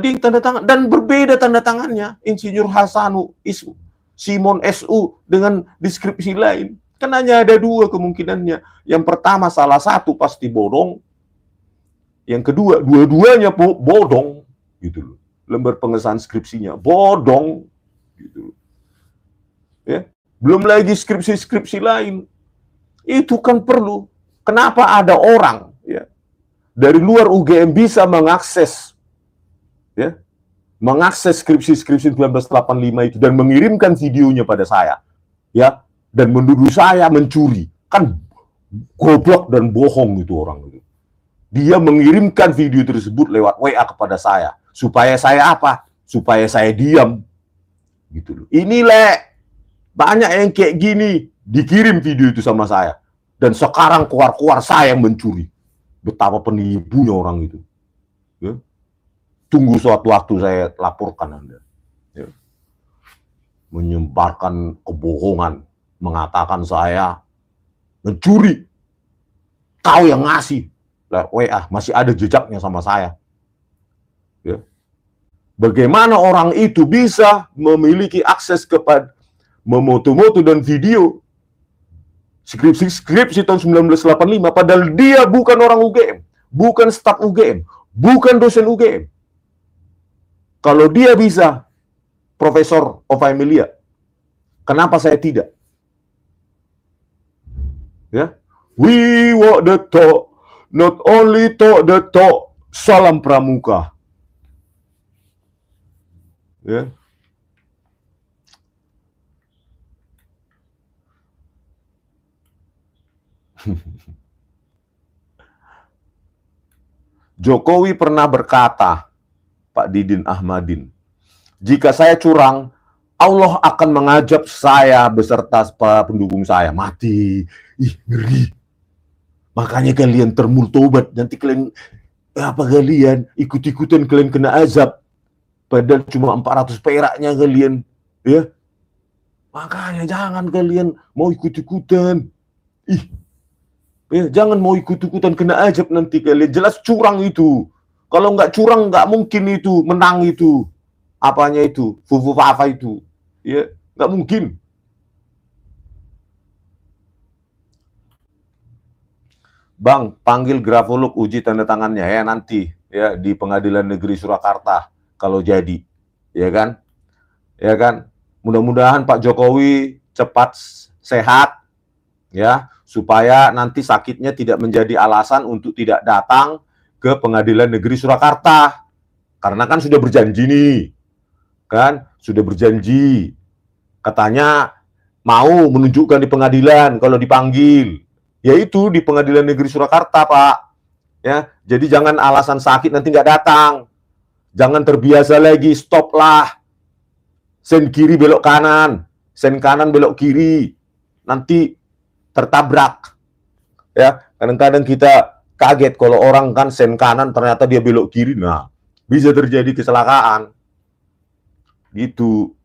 [SPEAKER 2] di tanda tangan, dan berbeda tanda tangannya Insinyur Hasanu Simon SU dengan deskripsi lain. Kan hanya ada dua kemungkinannya. Yang pertama, salah satu pasti bodong. Yang kedua, dua-duanya bodong. Gitu loh. Lembar pengesahan skripsinya bodong. Gitu loh. Ya. Belum lagi skripsi-skripsi lain. Itu kan perlu. Kenapa ada orang ya dari luar UGM bisa mengakses skripsi-skripsi 1985 itu dan mengirimkan videonya pada saya, ya, dan menuduh saya mencuri. Kan goblok dan bohong itu orang itu. Dia mengirimkan video tersebut lewat WA kepada saya. Supaya saya apa? Supaya saya diam. Gitu loh. Ini banyak yang kayak gini dikirim video itu sama saya. Dan sekarang keluar-keluar saya yang mencuri. Betapa penipunya orang itu. Ya. Tunggu suatu waktu saya laporkan Anda. Ya. Menyebarkan kebohongan. Mengatakan saya mencuri. Kau yang ngasih. WA, masih ada jejaknya sama saya. Ya. Bagaimana orang itu bisa memiliki akses kepada memoto-moto dan video skripsi tahun 1985, padahal dia bukan orang UGM, bukan staf UGM, bukan dosen UGM. Kalau dia bisa, Profesor of Emilia, kenapa saya tidak? Ya, we walk the talk, not only talk the talk. Salam Pramuka. Ya. Jokowi pernah berkata, Pak Didin Ahmadin, jika saya curang, Allah akan mengajab saya beserta pendukung saya. Mati. Ih, ngeri. Makanya kalian termurtobat. Nanti kalian, kalian ikut-ikutan kalian kena azab. Padahal cuma 400 peraknya kalian. Ya. Makanya jangan kalian mau ikut-ikutan. Ih. Ya, jangan mau ikut-ikutan kena azab nanti kalian. Jelas curang itu. Kalau nggak curang nggak mungkin itu menang itu. Apanya itu? Fufu-fafa itu. Ya, nggak mungkin. Bang, panggil grafolog uji tanda tangannya ya nanti ya di Pengadilan Negeri Surakarta kalau jadi. Ya kan? Ya kan? Mudah-mudahan Pak Jokowi cepat sehat ya. Supaya nanti sakitnya tidak menjadi alasan untuk tidak datang ke Pengadilan Negeri Surakarta. Karena kan sudah berjanji nih. Kan? Sudah berjanji. Katanya mau menunjukkan di pengadilan kalau dipanggil. Yaitu di Pengadilan Negeri Surakarta, Pak. Ya, jadi jangan alasan sakit nanti nggak datang. Jangan terbiasa lagi, stoplah. Sen kiri belok kanan. Sen kanan belok kiri. Nanti tertabrak. Ya, kadang-kadang kita kaget kalau orang kan sen kanan ternyata dia belok kiri. Nah, bisa terjadi kecelakaan. Gitu.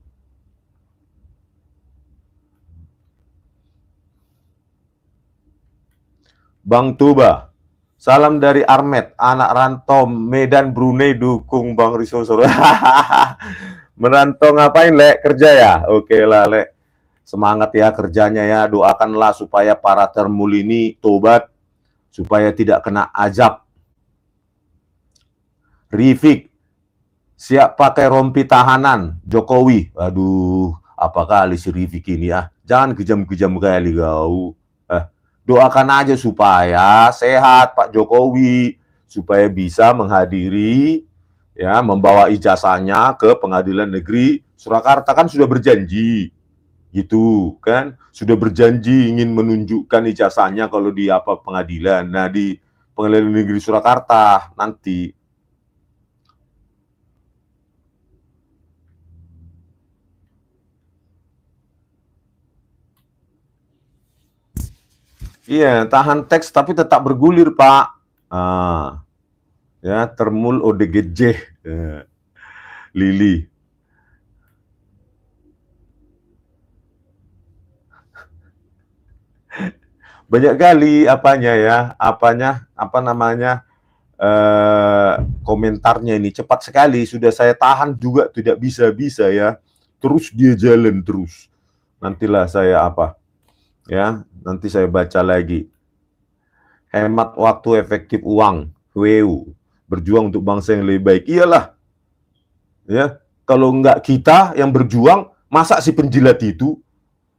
[SPEAKER 2] Bang Tuba, salam dari Armet, anak rantau Medan Brunei, dukung Bang Risosoro. Merantau ngapain, Lek? Kerja ya? Oke lah, Lek. Semangat ya kerjanya ya, doakanlah supaya para termul ini tobat, supaya tidak kena azab. Rifik, siap pakai rompi tahanan, Jokowi. Aduh, apa kali si Rifik ini ya? Jangan kejam-kejam kali kau. Doakan aja supaya sehat Pak Jokowi, supaya bisa menghadiri, ya, membawa ijazahnya ke Pengadilan Negeri Surakarta. Kan sudah berjanji. Gitu kan, sudah berjanji ingin menunjukkan ijazahnya kalau di pengadilan. Nah, di Pengadilan Negeri Surakarta nanti. Iya, tahan teks tapi tetap bergulir, Pak. Ya, termul ODGJ. Lili. Banyak kali komentarnya ini cepat sekali, sudah saya tahan juga tidak bisa ya, terus dia jalan terus. Nantilah saya Ya, nanti saya baca lagi. Hemat waktu, efektif uang, WU. Berjuang untuk bangsa yang lebih baik. Iyalah. Ya, kalau nggak kita yang berjuang, masa si penjilat itu,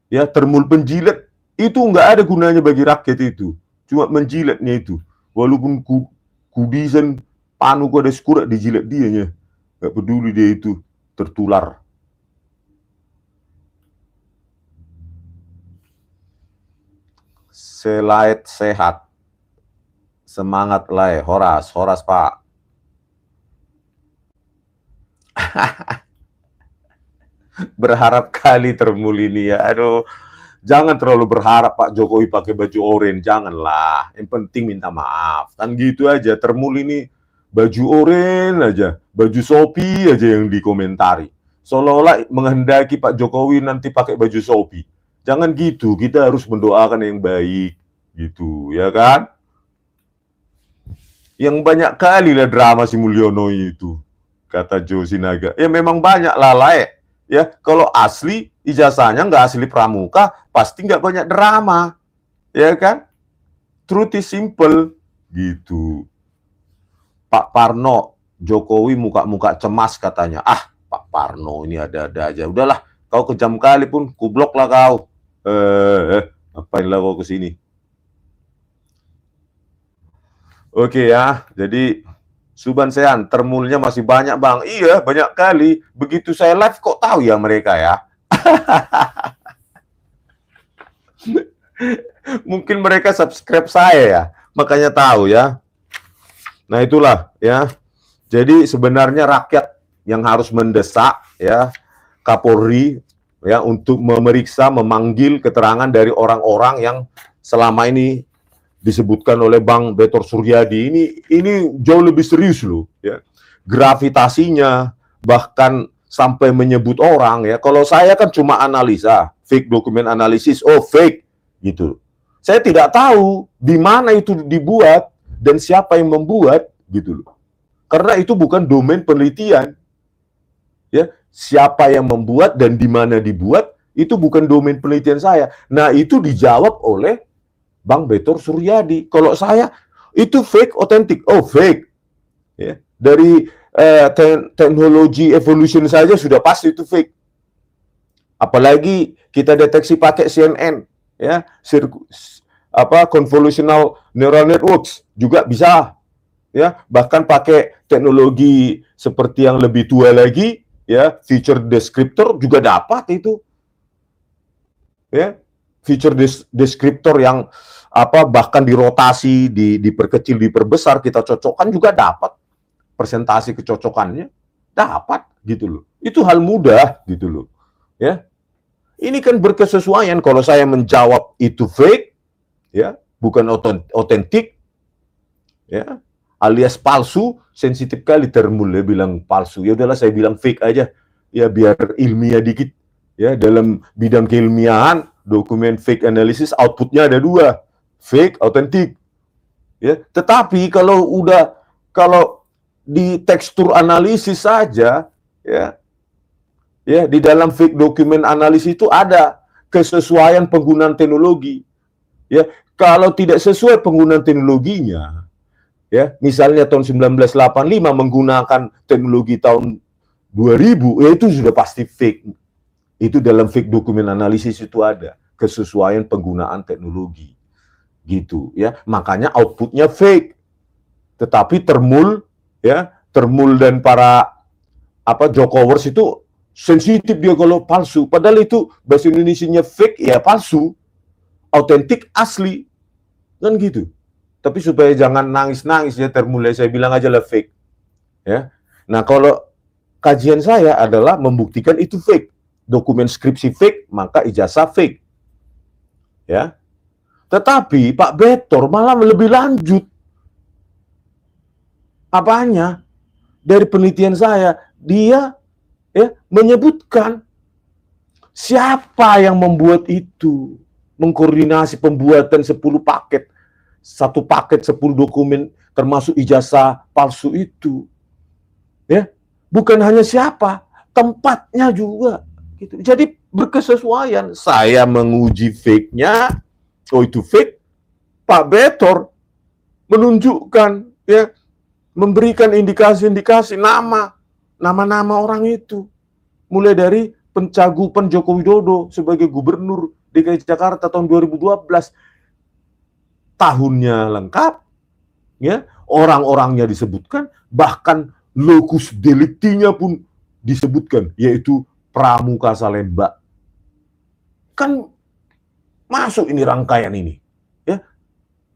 [SPEAKER 2] ya, termul penjilat itu nggak ada gunanya bagi rakyat itu. Cuma menjilatnya itu. Walaupun kubisan panu ku ada sekurat dijilat dianya. Nggak peduli dia itu tertular. Selait sehat. Semangat lah, Horas Pak. Berharap kali termul ini ya. Aduh, jangan terlalu berharap Pak Jokowi pakai baju oranye, janganlah. Yang penting minta maaf. Kan gitu aja, termul ini baju oranye aja, baju Shopee aja yang dikomentari. Seolah-olah menghendaki Pak Jokowi nanti pakai baju Shopee. Jangan gitu, kita harus mendoakan yang baik gitu, ya kan? Yang banyak kali lah drama si Mulyono itu, kata Joe Sinaga. Ya memang banyak lah lae. Ya, kalau asli ijazahnya nggak asli pramuka, pasti nggak banyak drama, ya kan? Truth is simple, gitu. Pak Parno, Jokowi muka-muka cemas katanya. Ah, Pak Parno ini ada-ada aja. Udahlah, kau kejam kali pun, kublok lah kau. Ngapain lah kau kesini? Oke ya, jadi Suban Sean, termulnya masih banyak bang. Iya, banyak kali. Begitu saya live kok tahu ya mereka ya. Mungkin mereka subscribe saya ya, makanya tahu ya. Nah itulah ya. Jadi sebenarnya rakyat yang harus mendesak ya Kapolri ya untuk memeriksa, memanggil keterangan dari orang-orang yang selama ini disebutkan oleh Bang Betor Suryadi. Ini jauh lebih serius loh ya. Gravitasinya bahkan sampai menyebut orang ya. Kalau saya kan cuma analisa, fake dokumen analisis, oh fake gitu. Saya tidak tahu di mana itu dibuat dan siapa yang membuat gitu loh. Karena itu bukan domain penelitian. Ya, siapa yang membuat dan di mana dibuat itu bukan domain penelitian saya. Nah, itu dijawab oleh Bang Betor Suryadi. Kalau saya itu fake, otentik. Oh, fake. Ya, dari teknologi evolution saja sudah pasti itu fake. Apalagi kita deteksi pakai CNN, ya, convolutional neural networks juga bisa, ya, bahkan pakai teknologi seperti yang lebih tua lagi, ya, feature descriptor juga dapat itu, ya, feature descriptor yang bahkan dirotasi, diperkecil, diperbesar, kita cocokkan juga dapat presentasi kecocokannya, dapat gitu loh. Itu hal mudah gitu loh, ya. Ini kan berkesesuaian. Kalau saya menjawab itu fake, ya, bukan otentik, ya, alias palsu, sensitif kali termul ya bilang palsu. Ya udahlah saya bilang fake aja, ya biar ilmiah dikit. Ya, dalam bidang keilmiahan, dokumen fake analysis outputnya ada dua, fake, otentik. Ya, tetapi kalau di tekstur analisis saja, ya di dalam fake dokumen analisis itu ada kesesuaian penggunaan teknologi. Ya, kalau tidak sesuai penggunaan teknologinya, ya, misalnya tahun 1985 menggunakan teknologi tahun 2000, ya itu sudah pasti fake. Itu dalam fake dokumen analisis itu ada kesesuaian penggunaan teknologi. Gitu, ya. Makanya outputnya fake. Tetapi termul dan para Jokowers itu sensitif dia kalau palsu. Padahal itu bahasa Indonesianya fake, ya palsu. Autentik, asli. Kan gitu. Tapi supaya jangan nangis-nangis ya termulai, saya bilang aja lah fake. Ya. Nah, kalau kajian saya adalah membuktikan itu fake. Dokumen skripsi fake, maka ijazah fake. Ya. Tetapi Pak Betor malah lebih lanjut. Apanya? Dari penelitian saya, dia menyebutkan siapa yang membuat itu, mengkoordinasi pembuatan 10 paket, satu paket 10 dokumen termasuk ijazah palsu itu, ya, bukan hanya siapa, tempatnya juga, gitu. Jadi berkesesuaian. Saya menguji fake-nya, oh itu fake. Pak Betor menunjukkan, ya, memberikan indikasi-indikasi nama-nama orang itu. Mulai dari pencagupan Joko Widodo sebagai gubernur DKI Jakarta tahun 2012. Tahunnya lengkap, ya, orang-orangnya disebutkan, bahkan locus delicti-nya pun disebutkan, yaitu Pramuka Salemba. Kan masuk ini rangkaian ini. Ya.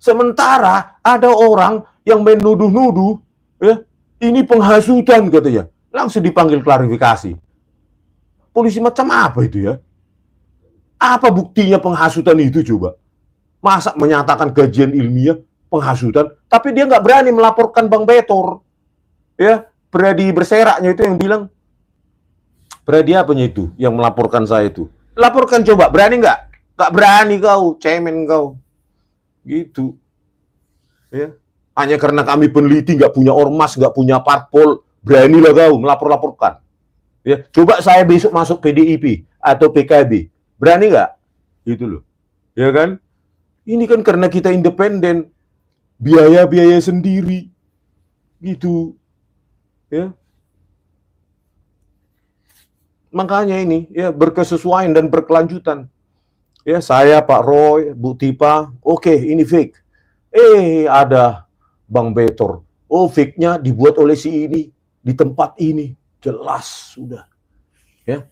[SPEAKER 2] Sementara ada orang yang menuduh-nuduh, ya, ini penghasutan katanya. Langsung dipanggil klarifikasi. Polisi macam apa itu ya? Apa buktinya penghasutan itu coba? Masa menyatakan kajian ilmiah penghasutan, tapi dia nggak berani melaporkan Bang Betor. Ya, Brady berseraknya itu yang bilang, Brady apanya itu yang melaporkan saya itu? Laporkan coba, berani nggak? Nggak berani kau, cemen kau. Gitu. Ya. Hanya karena kami peneliti, nggak punya ormas, nggak punya parpol, beranilah kau melapor-laporkan. Ya, coba saya besok masuk PDIP atau PKB, berani nggak? Gitu loh. Ya kan? Ini kan karena kita independen, biaya-biaya sendiri, gitu, ya. Makanya ini, ya, berkesesuaian dan berkelanjutan. Ya, saya, Pak Roy, Bu Tipa, oke, ini fake. Ada Bang Betor. Oh, fake-nya dibuat oleh si ini di tempat ini, jelas sudah. Ya,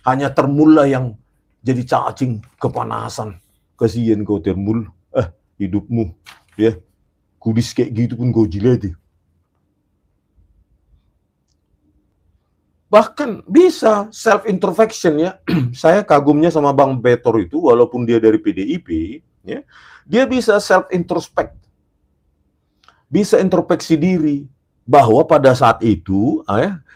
[SPEAKER 2] hanya termula yang jadi cacing kepanasan. Kasihan kau termul, hidupmu, ya, kudis kayak gitu pun kau jilati. Bahkan bisa self introspection, ya. Saya kagumnya sama Bang Betor itu, walaupun dia dari PDIP, ya, dia bisa self introspect, bisa introspeksi diri bahwa pada saat itu,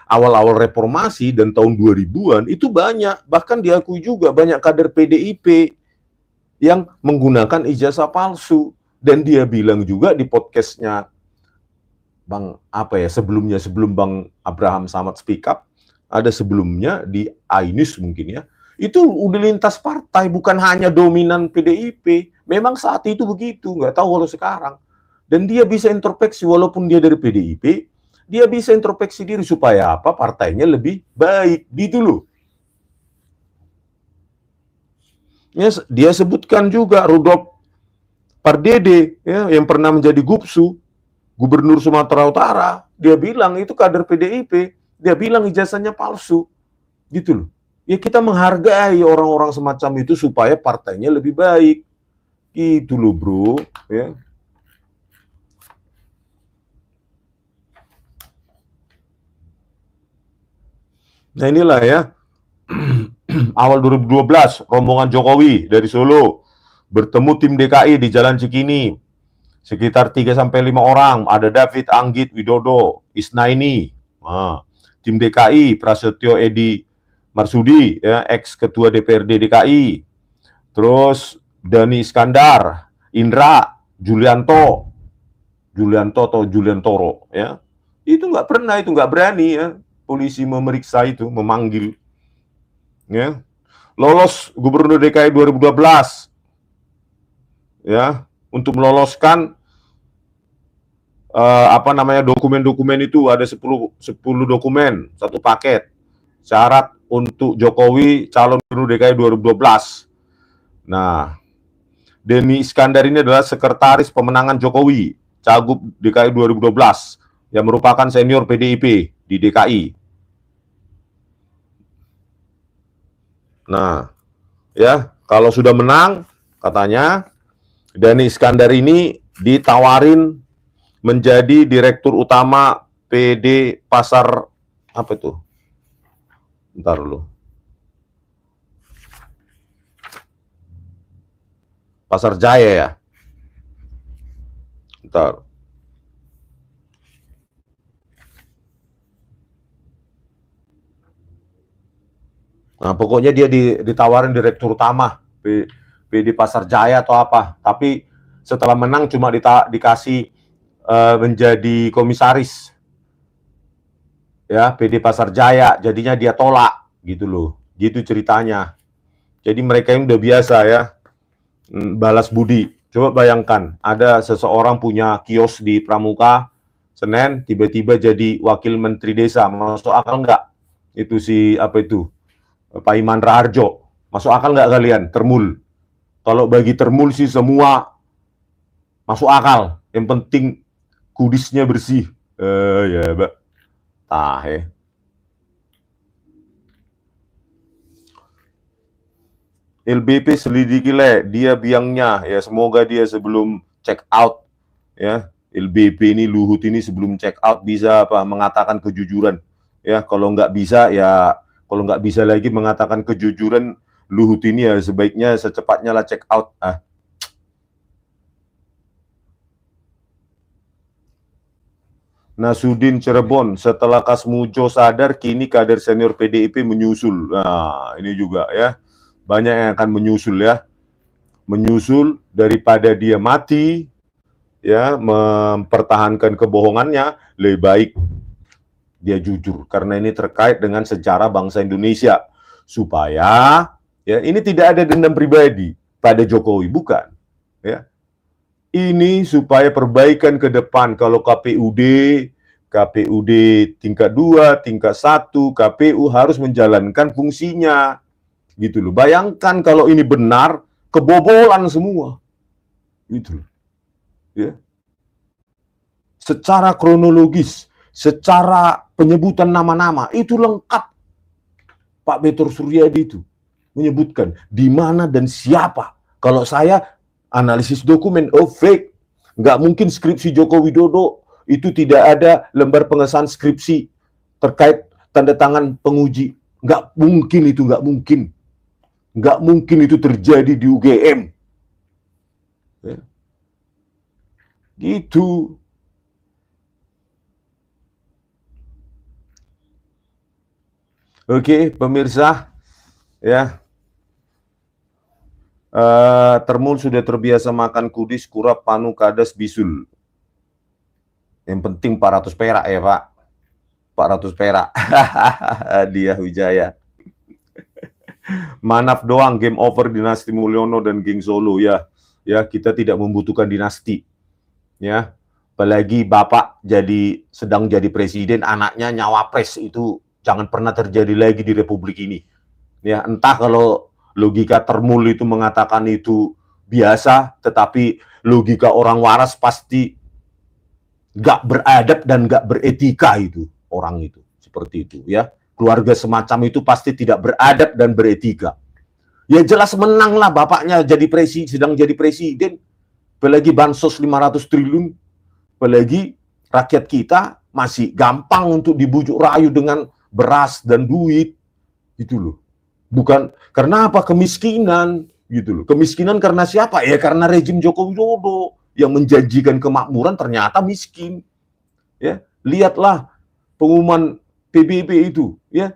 [SPEAKER 2] awal-awal reformasi dan tahun 2000-an itu banyak, bahkan diakui juga banyak kader PDIP yang menggunakan ijazah palsu. Dan dia bilang juga di podcastnya Bang sebelum Bang Abraham Samad speak up, ada sebelumnya di Ainus mungkin, ya, itu udah lintas partai, bukan hanya dominan PDIP. Memang saat itu begitu, nggak tahu kalau sekarang. Dan dia bisa introspeksi, walaupun dia dari PDIP, dia bisa introspeksi diri supaya apa? Partainya lebih baik, gitu loh. Ya, dia sebutkan juga Rudolf Pardede, ya, yang pernah menjadi Gubsu, Gubernur Sumatera Utara. Dia bilang itu kader PDIP. Dia bilang ijazahnya palsu, gitu loh. Ya, kita menghargai orang-orang semacam itu supaya partainya lebih baik, gitu loh, bro. Ya. Nah, inilah, ya, awal 2012, rombongan Jokowi dari Solo bertemu tim DKI di Jalan Cikini. Sekitar 3-5 orang, ada David, Anggit, Widodo, Isnaini. Tim DKI, Prasetyo Edi Marsudi, ya, ex-ketua DPRD DKI. Terus Dani Iskandar, Indra, Julianto atau Juliantoro, ya. Itu nggak pernah, itu nggak berani, ya, polisi memeriksa itu, memanggil. Ya. Lolos Gubernur DKI 2012, ya, untuk meloloskan dokumen-dokumen itu ada 10 dokumen, satu paket. Syarat untuk Jokowi calon Gubernur DKI 2012. Nah, Deni Iskandar ini adalah sekretaris pemenangan Jokowi, Cagup DKI 2012, yang merupakan senior PDIP di DKI. Nah, ya, kalau sudah menang, katanya Deni Iskandar ini ditawarin menjadi direktur utama PD Pasar apa itu? Bentar dulu. Pasar Jaya, ya. Bentar. Nah, pokoknya dia ditawarin direktur utama PD Pasar Jaya atau apa. Tapi setelah menang cuma dikasih menjadi komisaris, ya, PD Pasar Jaya. Jadinya dia tolak, gitu loh. Gitu ceritanya. Jadi mereka yang udah biasa ya balas budi. Coba bayangkan, ada seseorang punya kios di Pramuka, Senen, tiba-tiba jadi wakil menteri desa. Masuk akal nggak? Itu si apa itu? Pak Iman Raharjo. Masuk akal nggak kalian? Termul. Kalau bagi Termul sih semua masuk akal. Yang penting kudisnya bersih. Ya, Mbak. Tahe. LBP selidiki le, dia biangnya ya, semoga dia sebelum check out ya, LBP ini Luhut ini sebelum check out bisa apa mengatakan kejujuran ya. Kalau nggak bisa ya, kalau nggak bisa lagi mengatakan kejujuran, Luhut ini ya sebaiknya secepatnya lah check out. Nasudin Cirebon, setelah Kasmujo sadar, kini kader senior PDIP menyusul. Nah, ini juga ya, banyak yang akan menyusul ya. Menyusul daripada dia mati, ya, mempertahankan kebohongannya, lebih baik dia jujur. Karena ini terkait dengan sejarah bangsa Indonesia. Supaya, ya, ini tidak ada dendam pribadi pada Jokowi, bukan. Ya. Ini supaya perbaikan ke depan. Kalau KPUD tingkat 2, tingkat 1, KPU harus menjalankan fungsinya. Gitu loh. Bayangkan kalau ini benar, kebobolan semua. Gitu loh. Ya. Secara kronologis, secara penyebutan nama-nama, itu lengkap. Pak Betor Suryadi itu menyebutkan di mana dan siapa. Kalau saya analisis dokumen, fake. Nggak mungkin skripsi Joko Widodo itu tidak ada lembar pengesahan skripsi terkait tanda tangan penguji. Nggak mungkin itu, nggak mungkin. Nggak mungkin itu terjadi di UGM. Ya. Gitu. Oke, pemirsa, ya. Termul sudah terbiasa makan kudis, kurap, panu, kadas, bisul. Yang penting 400 perak ya, Pak. 400 perak. Dia Wijaya. Manaf doang, game over dinasti Mulyono dan geng Solo ya. Ya, kita tidak membutuhkan dinasti. Ya. Apalagi Bapak sedang jadi presiden, anaknya nyawapres, itu jangan pernah terjadi lagi di Republik ini. Ya, entah kalau logika Termul itu mengatakan itu biasa, tetapi logika orang waras pasti nggak beradab dan nggak beretika itu orang itu, seperti itu ya. Keluarga semacam itu pasti tidak beradab dan beretika. Ya jelas menang lah bapaknya sedang jadi presiden, apalagi bansos 500 triliun, apalagi rakyat kita masih gampang untuk dibujuk rayu dengan beras dan duit, gitu loh. Bukan karena apa, kemiskinan, gitu loh. Kemiskinan karena siapa? Ya karena rejim Joko Widodo yang menjanjikan kemakmuran ternyata miskin. Ya, lihatlah pengumuman PBB itu, ya.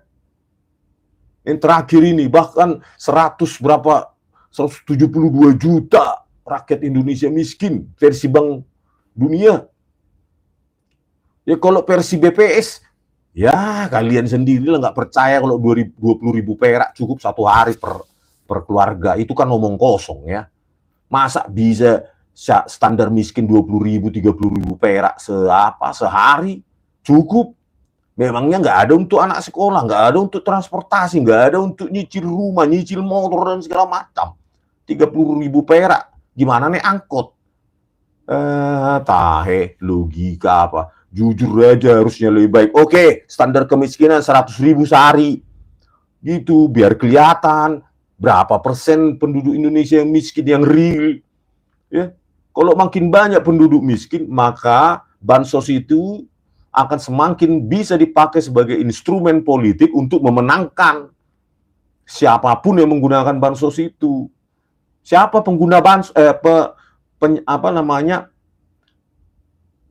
[SPEAKER 2] Yang terakhir ini bahkan 172 juta rakyat Indonesia miskin versi Bank Dunia. Ya kalau versi BPS, ya kalian sendirilah nggak percaya kalau 20.000 perak cukup satu hari per keluarga. Itu kan ngomong kosong ya. Masa bisa standar miskin 20.000, 30.000 perak sehari cukup? Memangnya nggak ada untuk anak sekolah, nggak ada untuk transportasi, nggak ada untuk nyicil rumah, nyicil motor dan segala macam. 30.000 perak, gimana nih angkot? Tahe, logika apa? Jujur aja harusnya lebih baik. Oke, standar kemiskinan 100.000 sehari. Gitu, biar kelihatan berapa persen penduduk Indonesia yang miskin, yang real. Ya, kalau makin banyak penduduk miskin, maka bansos itu akan semakin bisa dipakai sebagai instrumen politik untuk memenangkan siapapun yang menggunakan bansos itu. Siapa pengguna bansos,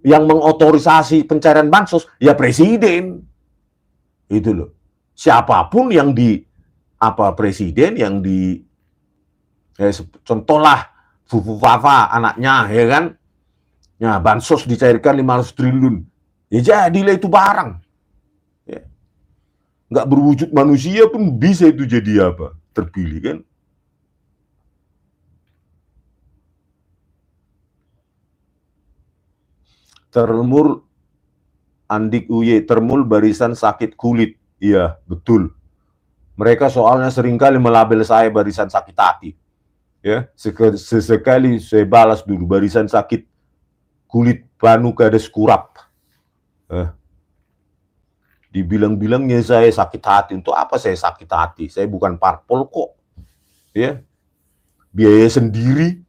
[SPEAKER 2] yang mengotorisasi pencairan bansos? Ya presiden. Itu loh. Siapapun yang presiden yang contohlah Fufu Fafa anaknya, ya kan? Ya, bansos dicairkan 500 triliun. Ya jadilah itu barang. Ya. Nggak berwujud manusia pun bisa itu jadi terpilih kan. Termul Andik Uye, termul barisan sakit kulit. Iya, betul. Mereka soalnya seringkali melabel saya barisan sakit hati. Ya, sesekali saya balas dulu barisan sakit kulit panu kades kurap. Dibilang-bilangnya saya sakit hati. Untuk apa saya sakit hati? Saya bukan parpol kok. Ya, biaya sendiri.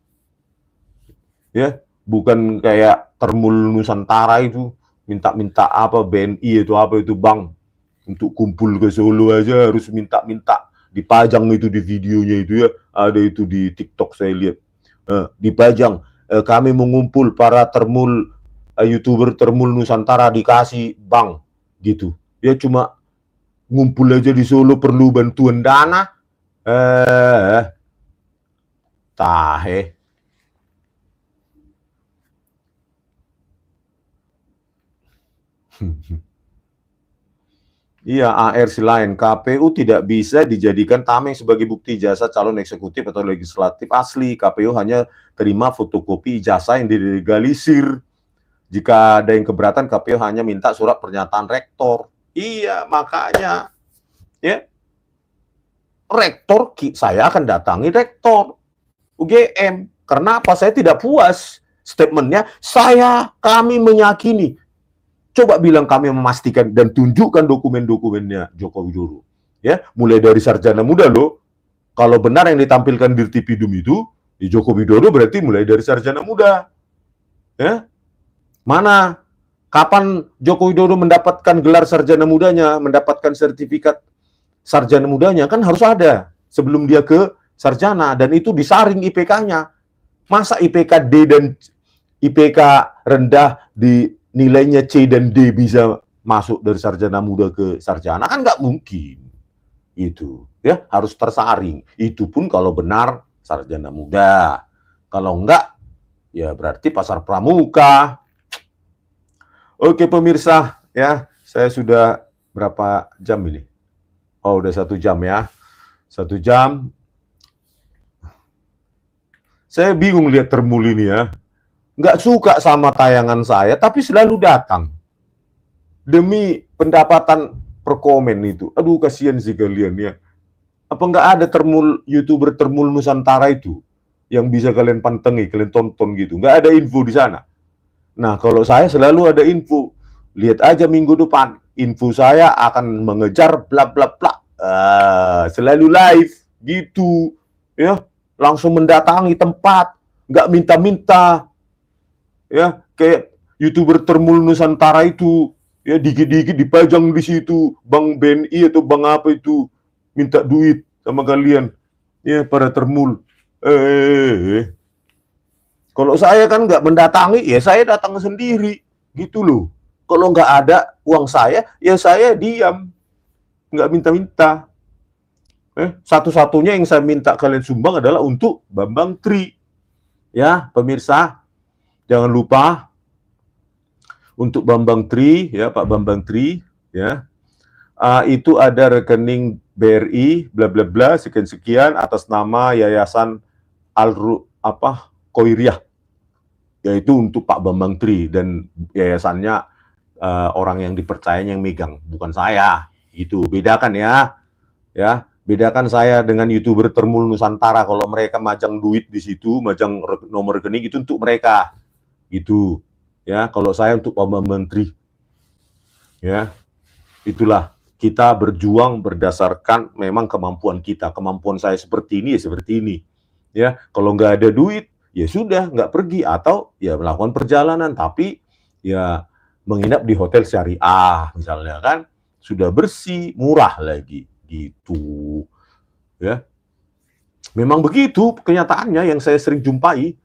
[SPEAKER 2] Ya, bukan kayak termul Nusantara itu minta-minta apa BNI itu apa itu bang untuk kumpul ke Solo aja harus minta-minta dipajang itu di videonya itu ya, ada itu di TikTok saya lihat, dipajang kami mengumpul para termul YouTuber termul Nusantara dikasih bang gitu ya, cuma ngumpul aja di Solo perlu bantuan dana tahe. Iya, AR lain. KPU tidak bisa dijadikan tameng sebagai bukti jasa calon eksekutif atau legislatif asli. KPU hanya terima fotokopi ijazah yang dilegalisir. Jika ada yang keberatan, KPU hanya minta surat pernyataan rektor. Iya, makanya ya, rektor, saya akan datangi rektor UGM. Karena apa? Saya tidak puas statementnya. Kami meyakini. Coba bilang kami memastikan dan tunjukkan dokumen-dokumennya Joko Widodo. Ya, mulai dari sarjana muda loh. Kalau benar yang ditampilkan di Tipidum itu, ya Joko Widodo berarti mulai dari sarjana muda. Ya. Mana? Kapan Joko Widodo mendapatkan gelar sarjana mudanya, mendapatkan sertifikat sarjana mudanya? Kan harus ada sebelum dia ke sarjana, dan itu disaring IPK-nya. Masa IPK D dan IPK rendah di nilainya C dan D bisa masuk dari sarjana muda ke sarjana? Kan nggak mungkin. Itu ya harus tersaring. Itu pun kalau benar sarjana muda. Kalau enggak, ya berarti pasar pramuka. Oke pemirsa, ya saya sudah berapa jam ini? Oh udah 1 jam ya. 1 jam. Saya bingung lihat termul ini ya. Nggak suka sama tayangan saya, tapi selalu datang. Demi pendapatan per komen itu. Aduh, kasihan sih kalian ya. Apa nggak ada YouTuber termul Nusantara itu yang bisa kalian pantengi, kalian tonton gitu? Nggak ada info di sana. Nah, kalau saya selalu ada info. Lihat aja minggu depan, info saya akan mengejar bla bla bla. Selalu live gitu. Ya, langsung mendatangi tempat, nggak minta-minta. Ya, kayak YouTuber termul Nusantara itu, ya dikit-dikit dipajang di situ, Bang BNI atau Bang apa itu, minta duit sama kalian, ya para termul. Kalau saya kan nggak mendatangi, ya saya datang sendiri, gitu loh. Kalau nggak ada uang saya, ya saya diam, nggak minta-minta. Satu-satunya yang saya minta kalian sumbang adalah untuk Bambang Tri. Ya, pemirsa. Jangan lupa untuk Bambang Tri, ya Pak Bambang Tri, ya itu ada rekening BRI, bla bla bla sekian atas nama Yayasan Koiriah, yaitu untuk Pak Bambang Tri, dan yayasannya orang yang dipercayanya yang megang, bukan saya. Itu bedakan ya, bedakan saya dengan YouTuber termul Nusantara. Kalau mereka majang duit di situ, majang nomor rekening, itu untuk mereka. Itu ya, kalau saya untuk Pak Menteri, ya itulah kita berjuang berdasarkan memang kemampuan kita. Kemampuan saya seperti ini ya seperti ini, ya. Kalau nggak ada duit ya sudah nggak pergi, atau ya melakukan perjalanan tapi ya menginap di hotel syariah misalnya, kan sudah bersih, murah lagi gitu, ya. Memang begitu kenyataannya yang saya sering jumpai,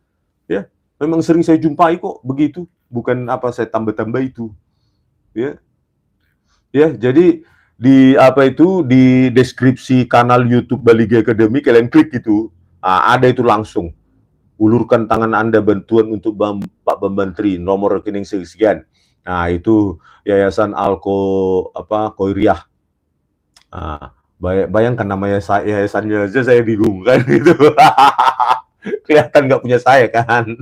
[SPEAKER 2] ya. Memang sering saya jumpai kok begitu, bukan apa saya tambah-tambah itu, ya. Ya, jadi di di deskripsi kanal YouTube Baligi Academy kalian klik itu, ada itu langsung. Ulurkan tangan Anda bantuan untuk Pak Bambang Tri, nomor rekening sekian. Nah, itu Yayasan Koiriah. Bayangkan namanya saya, yayasannya aja saya bingung kan gitu. Kelihatan nggak punya saya kan.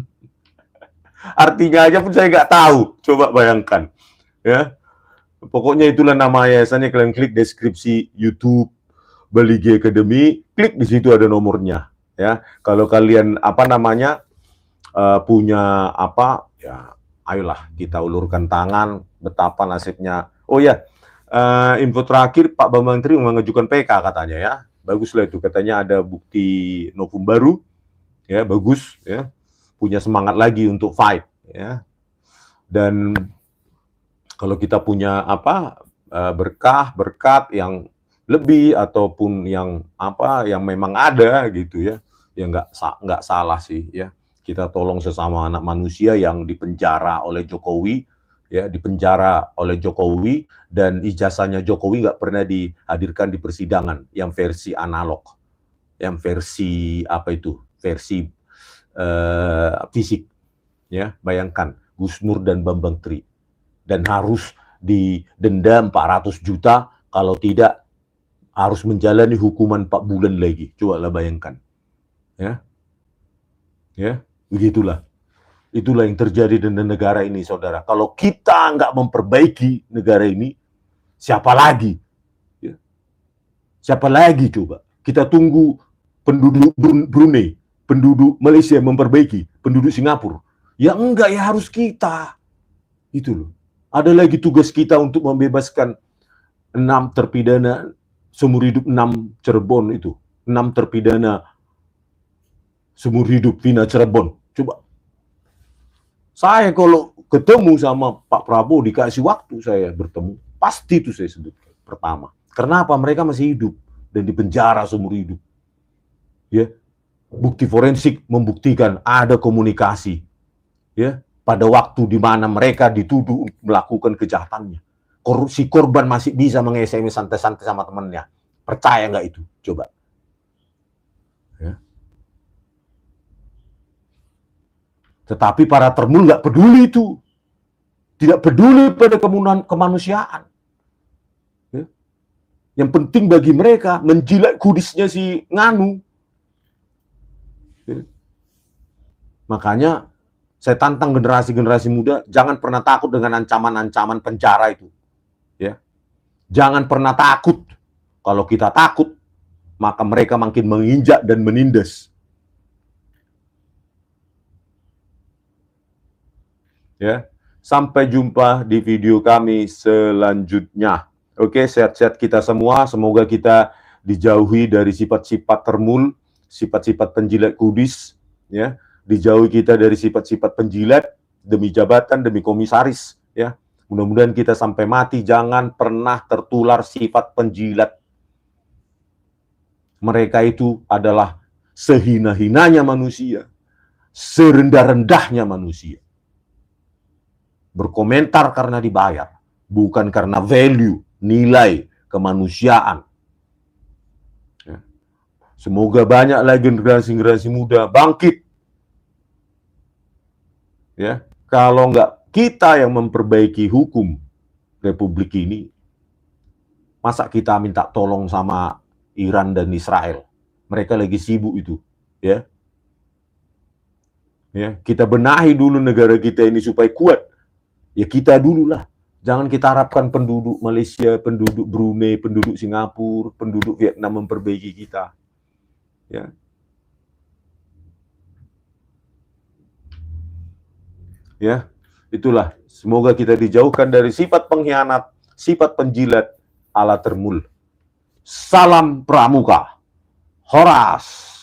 [SPEAKER 2] Artinya aja pun saya nggak tahu. Coba bayangkan, ya. Pokoknya itulah nama yayasannya. Kalian klik deskripsi YouTube Baligi Academy, klik di situ ada nomornya. Ya, kalau kalian punya apa, ya, ayolah kita ulurkan tangan. Betapa nasibnya. Oh ya, info terakhir, Pak Bambang Tri mengajukan PK katanya ya. Baguslah itu, katanya ada bukti novum baru. Ya, bagus ya. Punya semangat lagi untuk fight ya. Dan kalau kita punya berkat yang lebih ataupun yang memang ada gitu ya, ya nggak salah sih ya. Kita tolong sesama anak manusia yang dipenjara oleh Jokowi, ya, dipenjara oleh Jokowi, dan ijazahnya Jokowi nggak pernah dihadirkan di persidangan yang versi analog, yang versi versi fisik ya. Bayangkan Gus Nur dan Bambang Tri, dan harus didenda 400 juta, kalau tidak harus menjalani hukuman 4 bulan lagi. Coba lah bayangkan. Ya. Ya, begitulah. Itulah yang terjadi di negara ini, saudara. Kalau kita nggak memperbaiki negara ini, siapa lagi? Ya. Siapa lagi coba? Kita tunggu penduduk Brunei, penduduk Malaysia memperbaiki, penduduk Singapura. Ya enggak, ya harus kita. Itu loh. Ada lagi tugas kita untuk membebaskan 6 terpidana seumur hidup, 6 Cirebon itu. 6 terpidana seumur hidup Vina Cirebon. Coba. Saya kalau ketemu sama Pak Prabowo, dikasih waktu saya bertemu, pasti itu saya sebut pertama. Kenapa? Mereka masih hidup dan dipenjara seumur hidup. Ya. Bukti forensik membuktikan ada komunikasi. Ya. Pada waktu di mana mereka dituduh melakukan kejahatannya. Si korban masih bisa meng-SMS santai-santai sama temannya. Percaya nggak itu? Coba. Ya. Tetapi para termul nggak peduli itu. Tidak peduli pada kemanusiaan. Ya. Yang penting bagi mereka menjilat kudisnya si Nganu. Ya. Makanya saya tantang generasi-generasi muda, jangan pernah takut dengan ancaman-ancaman penjara itu. Ya. Jangan pernah takut. Kalau kita takut, maka mereka makin menginjak dan menindas. Ya. Sampai jumpa di video kami selanjutnya. Oke, sehat-sehat kita semua. Semoga kita dijauhi dari sifat-sifat termul, sifat-sifat penjilat kudis, ya. Dijauhi kita dari sifat-sifat penjilat demi jabatan, demi komisaris, ya. Mudah-mudahan kita sampai mati jangan pernah tertular sifat penjilat. Mereka itu adalah sehina-hinanya manusia, serendah-rendahnya manusia. Berkomentar karena dibayar, bukan karena value, nilai kemanusiaan. Ya. Semoga banyak lagi generasi-generasi muda bangkit. Ya, kalau nggak kita yang memperbaiki hukum Republik ini, masa kita minta tolong sama Iran dan Israel? Mereka lagi sibuk itu, ya. Ya, kita benahi dulu negara kita ini supaya kuat. Ya kita dululah. Jangan kita harapkan penduduk Malaysia, penduduk Brunei, penduduk Singapura, penduduk Vietnam memperbaiki kita. Ya. Ya, itulah. Semoga kita dijauhkan dari sifat pengkhianat, sifat penjilat ala termul. Salam Pramuka. Horas.